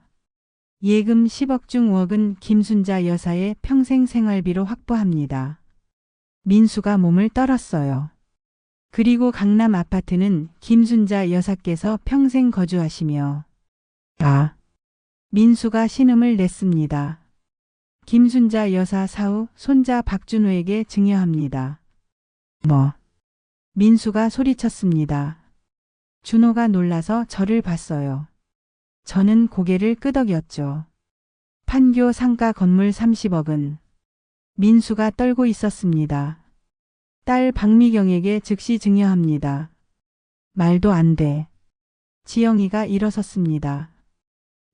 예금 10억 중 5억은 김순자 여사의 평생 생활비로 확보합니다. 민수가 몸을 떨었어요. 그리고 강남 아파트는 김순자 여사께서 평생 거주하시며 민수가 신음을 냈습니다. 김순자 여사 사후 손자 박준호에게 증여합니다. 민수가 소리쳤습니다. 준호가 놀라서 저를 봤어요. 저는 고개를 끄덕였죠. 판교 상가 건물 30억은 민수가 떨고 있었습니다. 딸 박미경에게 즉시 증여합니다. 말도 안 돼. 지영이가 일어섰습니다.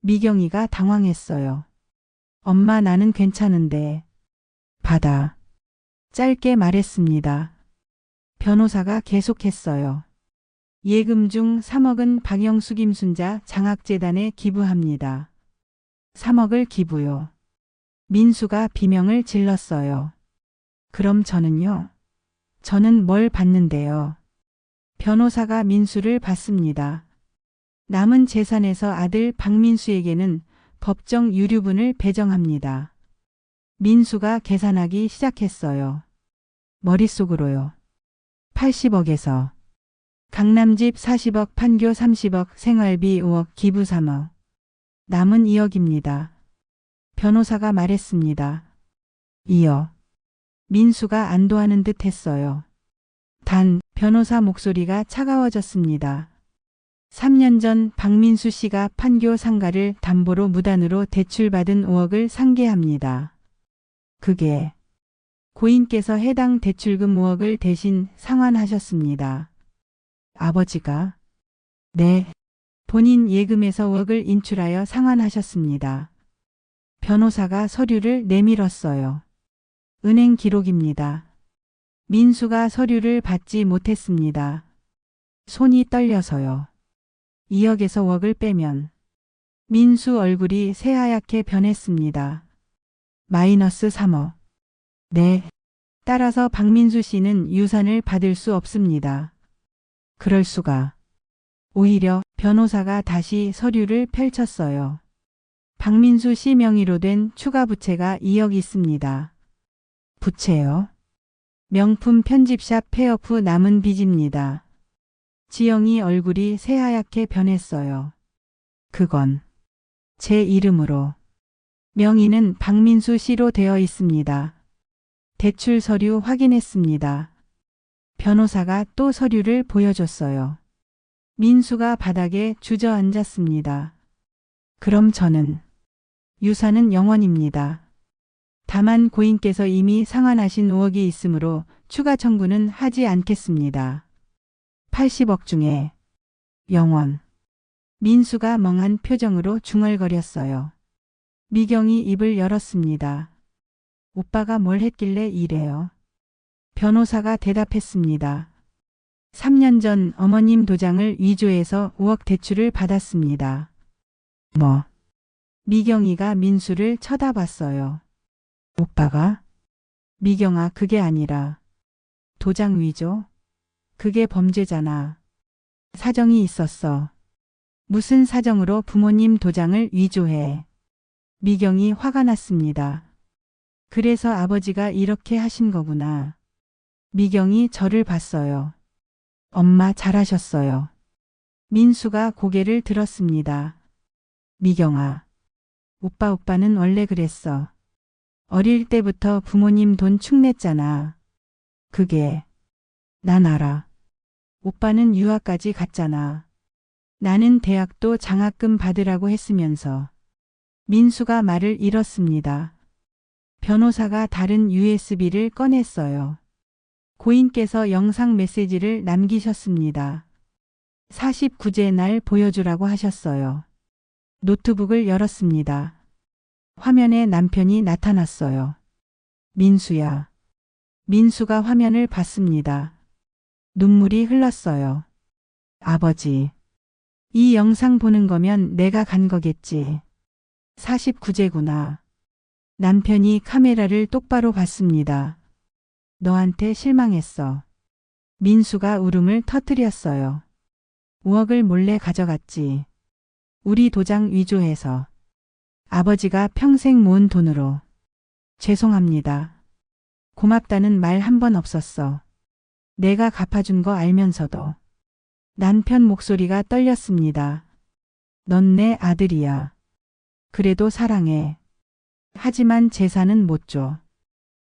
미경이가 당황했어요. 엄마, 나는 괜찮은데. 받아. 짧게 말했습니다. 변호사가 계속했어요. 예금 중 3억은 박영수 김순자 장학재단에 기부합니다. 3억을 기부요. 민수가 비명을 질렀어요. 그럼 저는요? 저는 뭘 받는데요? 변호사가 민수를 받습니다. 남은 재산에서 아들 박민수에게는 법정 유류분을 배정합니다. 민수가 계산하기 시작했어요. 머릿속으로요. 80억에서 강남집 40억, 판교 30억, 생활비 5억, 기부 3억. 남은 2억입니다. 변호사가 말했습니다. 2억. 민수가 안도하는 듯 했어요. 단, 변호사 목소리가 차가워졌습니다. 3년 전 박민수 씨가 판교 상가를 담보로 무단으로 대출받은 5억을 상계합니다. 그게 고인께서 해당 대출금 5억을 대신 상환하셨습니다. 아버지가? 네. 본인 예금에서 5억을 인출하여 상환하셨습니다. 변호사가 서류를 내밀었어요. 은행 기록입니다. 민수가 서류를 받지 못했습니다. 손이 떨려서요. 2억에서 5억을 빼면 민수 얼굴이 새하얗게 변했습니다. 마이너스 3억. 네. 따라서 박민수 씨는 유산을 받을 수 없습니다. 그럴 수가. 오히려 변호사가 다시 서류를 펼쳤어요. 박민수 씨 명의로 된 추가 부채가 2억 있습니다. 부채요? 명품 편집샵 폐업 후 남은 빚입니다. 지영이 얼굴이 새하얗게 변했어요. 그건 제 이름으로. 명의는 박민수 씨로 되어 있습니다. 대출 서류 확인했습니다. 변호사가 또 서류를 보여줬어요. 민수가 바닥에 주저앉았습니다. 그럼 저는 유산은 0원입니다. 다만 고인께서 이미 상환하신 5억이 있으므로 추가 청구는 하지 않겠습니다. 80억 중에 0원. 민수가 멍한 표정으로 중얼거렸어요. 미경이 입을 열었습니다. 오빠가 뭘 했길래 이래요? 변호사가 대답했습니다. 3년 전 어머님 도장을 위조해서 5억 대출을 받았습니다. 미경이가 민수를 쳐다봤어요. 오빠가? 미경아, 그게 아니라 도장 위조? 그게 범죄잖아. 사정이 있었어. 무슨 사정으로 부모님 도장을 위조해? 미경이 화가 났습니다. 그래서 아버지가 이렇게 하신 거구나. 미경이 저를 봤어요. 엄마 잘하셨어요. 민수가 고개를 들었습니다. 미경아. 오빠는 원래 그랬어. 어릴 때부터 부모님 돈 축냈잖아. 그게 난 알아. 오빠는 유학까지 갔잖아. 나는 대학도 장학금 받으라고 했으면서. 민수가 말을 잃었습니다. 변호사가 다른 USB를 꺼냈어요. 고인께서 영상 메시지를 남기셨습니다. 49제 날 보여주라고 하셨어요. 노트북을 열었습니다. 화면에 남편이 나타났어요. 민수야. 민수가 화면을 봤습니다. 눈물이 흘렀어요. 아버지. 이 영상 보는 거면 내가 간 거겠지. 49제구나. 남편이 카메라를 똑바로 봤습니다. 너한테 실망했어. 민수가 울음을 터뜨렸어요. 5억을 몰래 가져갔지. 우리 도장 위조해서. 아버지가 평생 모은 돈으로. 죄송합니다. 고맙다는 말 한 번 없었어. 내가 갚아준 거 알면서도. 남편 목소리가 떨렸습니다. 넌 내 아들이야. 그래도 사랑해. 하지만 재산은 못 줘.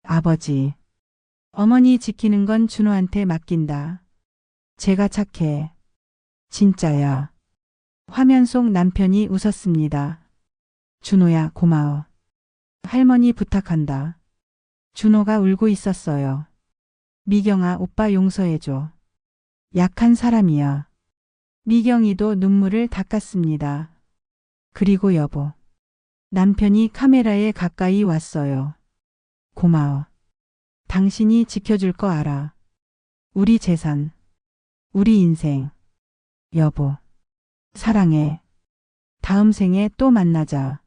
아버지. 어머니 지키는 건 준호한테 맡긴다. 제가 착해. 진짜야. 화면 속 남편이 웃었습니다. 준호야 고마워. 할머니 부탁한다. 준호가 울고 있었어요. 미경아 오빠 용서해줘. 약한 사람이야. 미경이도 눈물을 닦았습니다. 그리고 여보. 남편이 카메라에 가까이 왔어요. 고마워. 당신이 지켜줄 거 알아. 우리 재산. 우리 인생. 여보. 사랑해. 다음 생에 또 만나자.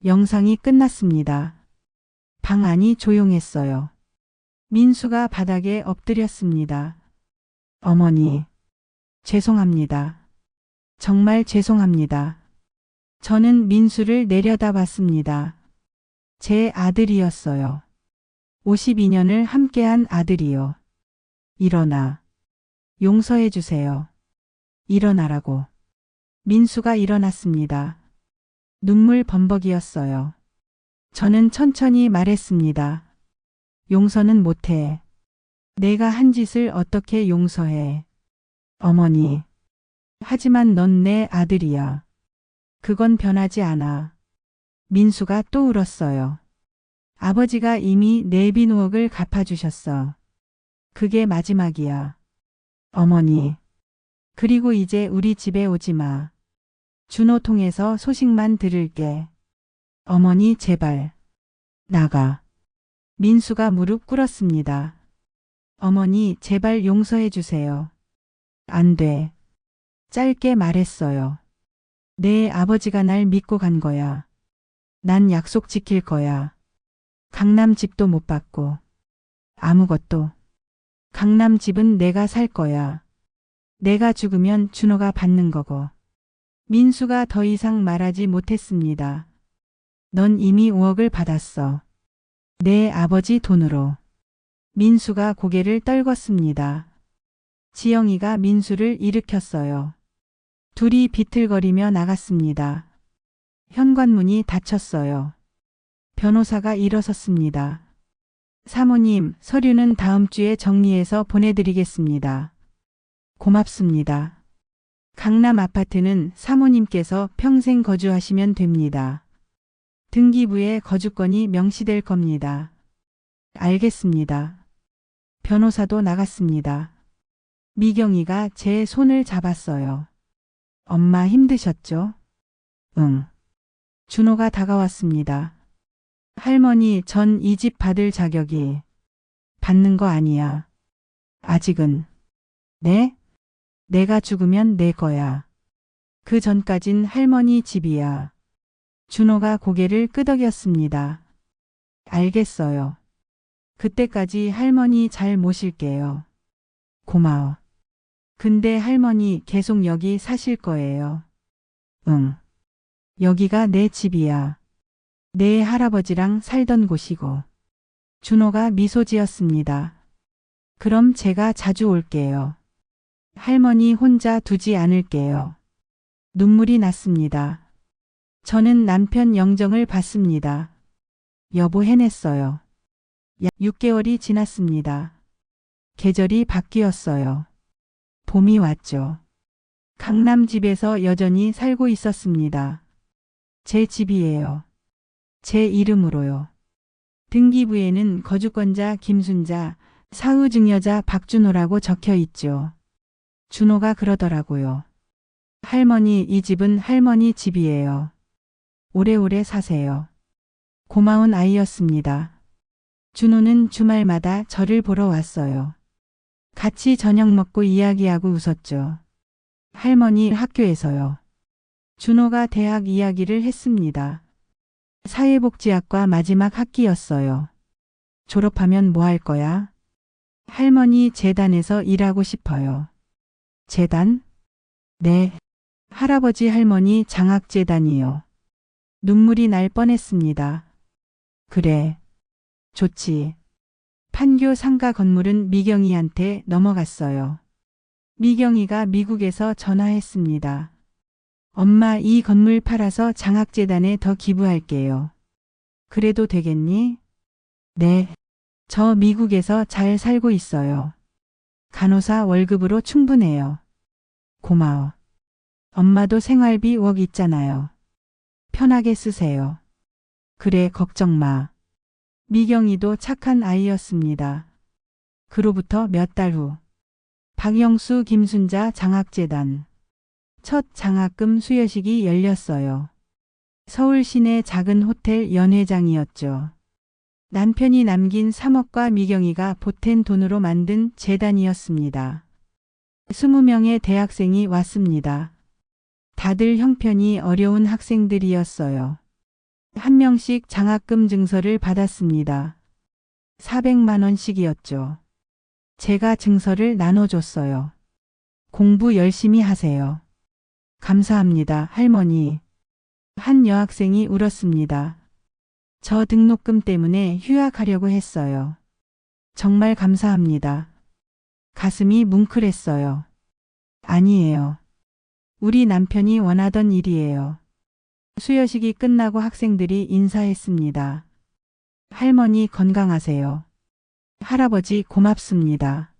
영상이 끝났습니다. 방 안이 조용했어요. 민수가 바닥에 엎드렸습니다. 어머니. 죄송합니다. 정말 죄송합니다. 저는 민수를 내려다봤습니다. 제 아들이었어요. 52년을 함께한 아들이요. 일어나. 용서해 주세요. 일어나라고. 민수가 일어났습니다. 눈물 범벅이었어요. 저는 천천히 말했습니다. 용서는 못해. 내가 한 짓을 어떻게 용서해. 어머니. 하지만 넌 내 아들이야. 그건 변하지 않아. 민수가 또 울었어요. 아버지가 이미 내빈 5억을 갚아주셨어. 그게 마지막이야. 어머니. 그리고 이제 우리 집에 오지 마. 준호 통해서 소식만 들을게. 어머니 제발. 나가. 민수가 무릎 꿇었습니다. 어머니 제발 용서해 주세요. 안 돼. 짧게 말했어요. 내 아버지가 날 믿고 간 거야. 난 약속 지킬 거야. 강남 집도 못 받고. 아무것도. 강남 집은 내가 살 거야. 내가 죽으면 준호가 받는 거고. 민수가 더 이상 말하지 못했습니다. 넌 이미 5억을 받았어. 내 아버지 돈으로. 민수가 고개를 떨궜습니다. 지영이가 민수를 일으켰어요. 둘이 비틀거리며 나갔습니다. 현관문이 닫혔어요. 변호사가 일어섰습니다. 사모님, 서류는 다음 주에 정리해서 보내드리겠습니다. 고맙습니다. 강남 아파트는 사모님께서 평생 거주하시면 됩니다. 등기부에 거주권이 명시될 겁니다. 알겠습니다. 변호사도 나갔습니다. 미경이가 제 손을 잡았어요. 엄마 힘드셨죠? 응. 준호가 다가왔습니다. 할머니, 전 이 집 받을 자격이 받는 거 아니야. 아직은. 네? 내가 죽으면 내 거야. 그 전까진 할머니 집이야. 준호가 고개를 끄덕였습니다. 알겠어요. 그때까지 할머니 잘 모실게요. 고마워. 근데 할머니 계속 여기 사실 거예요. 응. 여기가 내 집이야. 내 할아버지랑 살던 곳이고. 준호가 미소 지었습니다. 그럼 제가 자주 올게요. 할머니 혼자 두지 않을게요. 눈물이 났습니다. 저는 남편 영정을 받습니다. 여보 해냈어요. 약 6개월이 지났습니다. 계절이 바뀌었어요. 봄이 왔죠. 강남 집에서 여전히 살고 있었습니다. 제 집이에요. 제 이름으로요. 등기부에는 거주권자 김순자, 사후증여자 박준호라고 적혀 있죠. 준호가 그러더라고요. 할머니, 이 집은 할머니 집이에요. 오래오래 사세요. 고마운 아이였습니다. 준호는 주말마다 저를 보러 왔어요. 같이 저녁 먹고 이야기하고 웃었죠. 할머니 학교에서요. 준호가 대학 이야기를 했습니다. 사회복지학과 마지막 학기였어요. 졸업하면 뭐 할 거야? 할머니 재단에서 일하고 싶어요. 재단? 네. 할아버지 할머니 장학재단이요. 눈물이 날 뻔했습니다. 그래. 좋지. 판교 상가 건물은 미경이한테 넘어갔어요. 미경이가 미국에서 전화했습니다. 엄마, 이 건물 팔아서 장학재단에 더 기부할게요. 그래도 되겠니? 네. 저 미국에서 잘 살고 있어요. 간호사 월급으로 충분해요. 고마워. 엄마도 생활비 5억 있잖아요. 편하게 쓰세요. 그래, 걱정 마. 미경이도 착한 아이였습니다. 그로부터 몇 달 후, 박영수 김순자 장학재단 첫 장학금 수여식이 열렸어요. 서울 시내 작은 호텔 연회장이었죠. 남편이 남긴 3억과 미경이가 보탠 돈으로 만든 재단이었습니다. 20명의 대학생이 왔습니다. 다들 형편이 어려운 학생들이었어요. 한 명씩 장학금 증서를 받았습니다. 400만 원씩이었죠. 제가 증서를 나눠줬어요. 공부 열심히 하세요. 감사합니다, 할머니. 한 여학생이 울었습니다. 저 등록금 때문에 휴학하려고 했어요. 정말 감사합니다. 가슴이 뭉클했어요. 아니에요. 우리 남편이 원하던 일이에요. 수여식이 끝나고 학생들이 인사했습니다. 할머니 건강하세요. 할아버지 고맙습니다.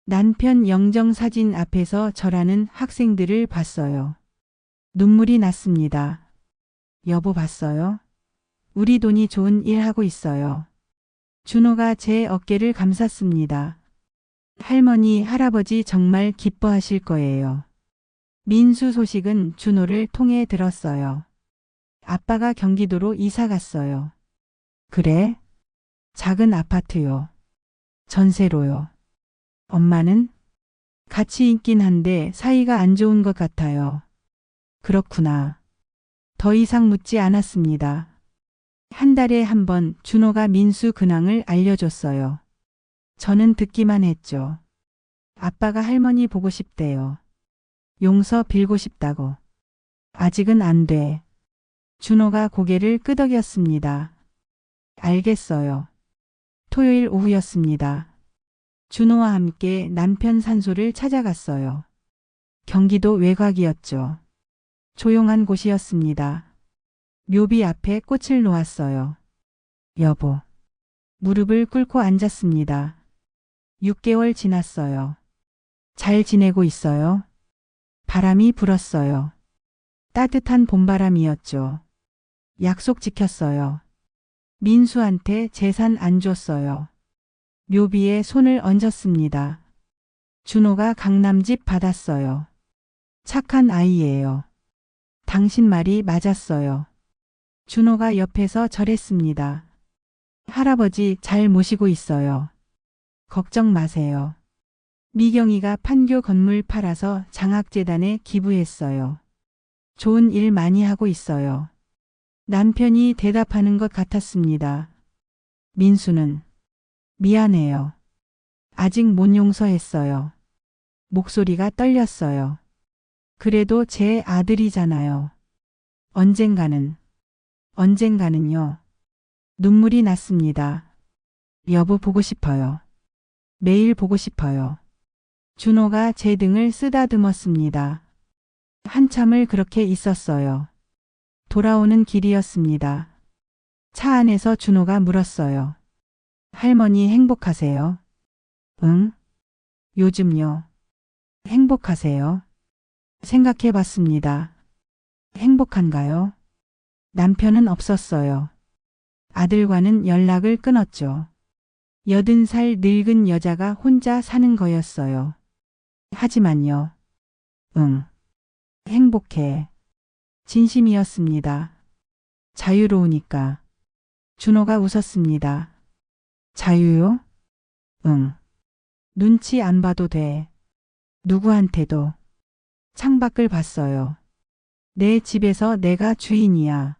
남편 영정 사진 앞에서 절하는 학생들을 봤어요. 눈물이 났습니다. 여보 봤어요? 우리 돈이 좋은 일 하고 있어요. 준호가 제 어깨를 감쌌습니다. 할머니, 할아버지 정말 기뻐하실 거예요. 민수 소식은 준호를 통해 들었어요. 아빠가 경기도로 이사 갔어요. 그래? 작은 아파트요. 전세로요. 엄마는? 같이 있긴 한데 사이가 안 좋은 것 같아요. 그렇구나. 더 이상 묻지 않았습니다. 한 달에 한 번 준호가 민수 근황을 알려줬어요. 저는 듣기만 했죠. 아빠가 할머니 보고 싶대요. 용서 빌고 싶다고. 아직은 안 돼. 준호가 고개를 끄덕였습니다. 알겠어요. 토요일 오후였습니다. 준호와 함께 남편 산소를 찾아갔어요. 경기도 외곽이었죠. 조용한 곳이었습니다. 묘비 앞에 꽃을 놓았어요. 여보. 무릎을 꿇고 앉았습니다. 6개월 지났어요. 잘 지내고 있어요? 바람이 불었어요. 따뜻한 봄바람이었죠. 약속 지켰어요. 민수한테 재산 안 줬어요. 묘비에 손을 얹었습니다. 준호가 강남집 받았어요. 착한 아이예요. 당신 말이 맞았어요. 준호가 옆에서 절했습니다. 할아버지 잘 모시고 있어요. 걱정 마세요. 미경이가 판교 건물 팔아서 장학재단에 기부했어요. 좋은 일 많이 하고 있어요. 남편이 대답하는 것 같았습니다. 민수는 미안해요. 아직 못 용서했어요. 목소리가 떨렸어요. 그래도 제 아들이잖아요. 언젠가는요. 눈물이 났습니다. 여보 보고 싶어요. 매일 보고 싶어요. 준호가 제 등을 쓰다듬었습니다. 한참을 그렇게 있었어요. 돌아오는 길이었습니다. 차 안에서 준호가 물었어요. 할머니 행복하세요? 응? 요즘요. 행복하세요? 생각해 봤습니다. 행복한가요? 남편은 없었어요. 아들과는 연락을 끊었죠. 80살 늙은 여자가 혼자 사는 거였어요. 하지만요. 응. 행복해. 진심이었습니다. 자유로우니까. 준호가 웃었습니다. 자유요? 응. 눈치 안 봐도 돼. 누구한테도. 창밖을 봤어요. 내 집에서 내가 주인이야.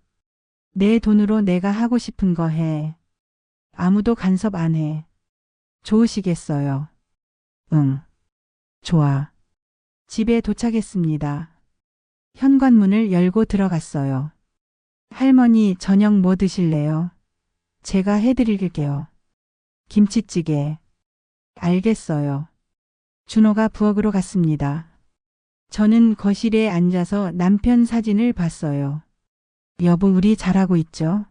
내 돈으로 내가 하고 싶은 거 해. 아무도 간섭 안 해. 좋으시겠어요? 응. 좋아. 집에 도착했습니다. 현관문을 열고 들어갔어요. 할머니 저녁 뭐 드실래요? 제가 해드릴게요. 김치찌개. 알겠어요. 준호가 부엌으로 갔습니다. 저는 거실에 앉아서 남편 사진을 봤어요. 여보, 우리 잘하고 있죠?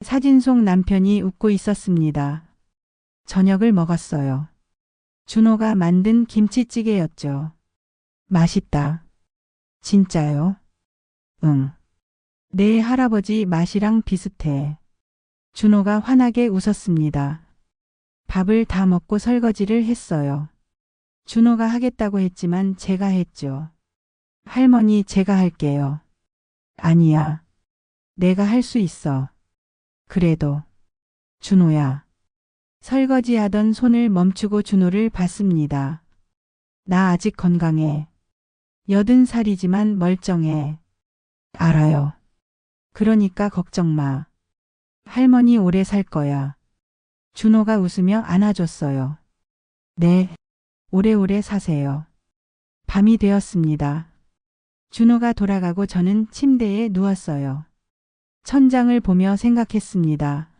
사진 속 남편이 웃고 있었습니다. 저녁을 먹었어요. 준호가 만든 김치찌개였죠. 맛있다. 진짜요? 응. 내 할아버지 맛이랑 비슷해. 준호가 환하게 웃었습니다. 밥을 다 먹고 설거지를 했어요. 준호가 하겠다고 했지만 제가 했죠. 할머니, 제가 할게요. 아니야. 내가 할 수 있어. 그래도. 준호야. 설거지하던 손을 멈추고 준호를 봤습니다. 나 아직 건강해. 80살이지만 멀쩡해. 알아요. 그러니까 걱정 마. 할머니 오래 살 거야. 준호가 웃으며 안아줬어요. 네. 오래오래 사세요. 밤이 되었습니다. 준호가 돌아가고 저는 침대에 누웠어요. 천장을 보며 생각했습니다.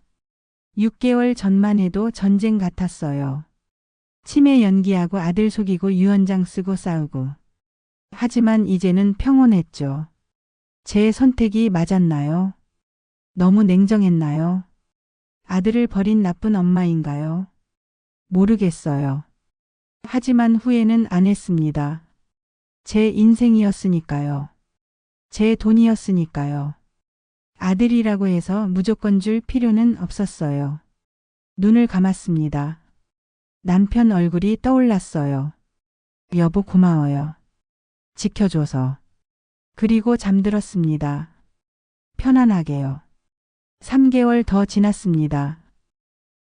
6개월 전만 해도 전쟁 같았어요. 치매 연기하고 아들 속이고 유언장 쓰고 싸우고. 하지만 이제는 평온했죠. 제 선택이 맞았나요? 너무 냉정했나요? 아들을 버린 나쁜 엄마인가요? 모르겠어요. 하지만 후회는 안 했습니다. 제 인생이었으니까요. 제 돈이었으니까요. 아들이라고 해서 무조건 줄 필요는 없었어요. 눈을 감았습니다. 남편 얼굴이 떠올랐어요. 여보, 고마워요. 지켜줘서. 그리고 잠들었습니다. 편안하게요. 3개월 더 지났습니다.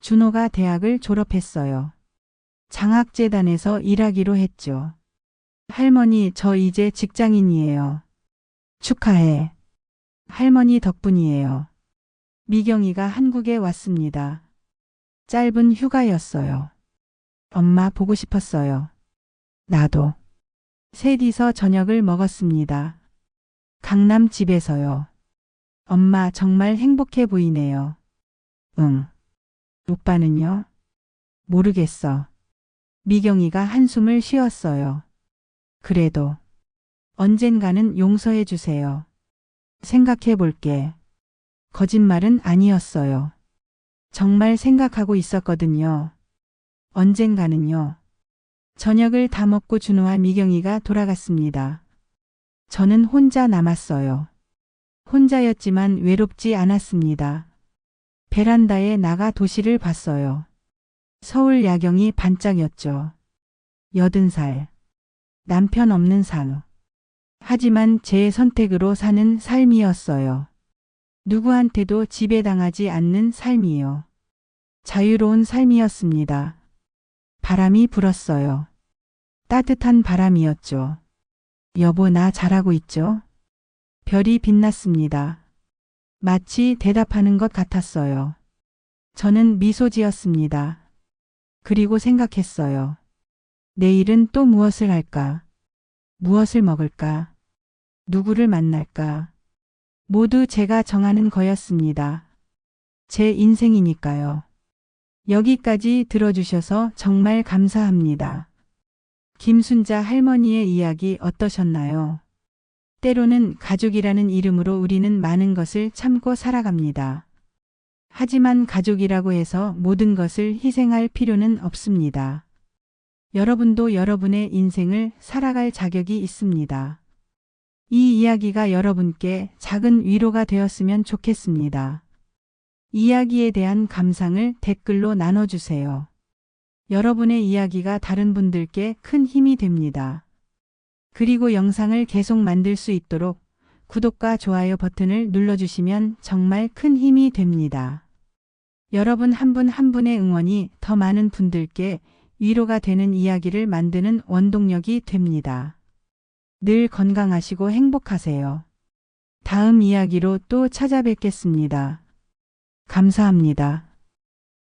준호가 대학을 졸업했어요. 장학재단에서 일하기로 했죠. 할머니, 저 이제 직장인이에요. 축하해. 할머니 덕분이에요. 미경이가 한국에 왔습니다. 짧은 휴가였어요. 엄마 보고 싶었어요. 나도. 셋이서 저녁을 먹었습니다. 강남 집에서요. 엄마 정말 행복해 보이네요. 응. 오빠는요? 모르겠어. 미경이가 한숨을 쉬었어요. 그래도 언젠가는 용서해 주세요. 생각해 볼게. 거짓말은 아니었어요. 정말 생각하고 있었거든요. 언젠가는요. 저녁을 다 먹고 준호와 미경이가 돌아갔습니다. 저는 혼자 남았어요. 혼자였지만 외롭지 않았습니다. 베란다에 나가 도시를 봤어요. 서울 야경이 반짝였죠. 80살. 남편 없는 삶. 하지만 제 선택으로 사는 삶이었어요. 누구한테도 지배당하지 않는 삶이요. 자유로운 삶이었습니다. 바람이 불었어요. 따뜻한 바람이었죠. 여보, 나 잘하고 있죠? 별이 빛났습니다. 마치 대답하는 것 같았어요. 저는 미소 지었습니다. 그리고 생각했어요. 내일은 또 무엇을 할까? 무엇을 먹을까? 누구를 만날까? 모두 제가 정하는 거였습니다. 제 인생이니까요. 여기까지 들어주셔서 정말 감사합니다. 김순자 할머니의 이야기 어떠셨나요? 때로는 가족이라는 이름으로 우리는 많은 것을 참고 살아갑니다. 하지만 가족이라고 해서 모든 것을 희생할 필요는 없습니다. 여러분도 여러분의 인생을 살아갈 자격이 있습니다. 이 이야기가 여러분께 작은 위로가 되었으면 좋겠습니다. 이야기에 대한 감상을 댓글로 나눠주세요. 여러분의 이야기가 다른 분들께 큰 힘이 됩니다. 그리고 영상을 계속 만들 수 있도록 구독과 좋아요 버튼을 눌러주시면 정말 큰 힘이 됩니다. 여러분 한 분 한 분의 응원이 더 많은 분들께 위로가 되는 이야기를 만드는 원동력이 됩니다. 늘 건강하시고 행복하세요. 다음 이야기로 또 찾아뵙겠습니다. 감사합니다.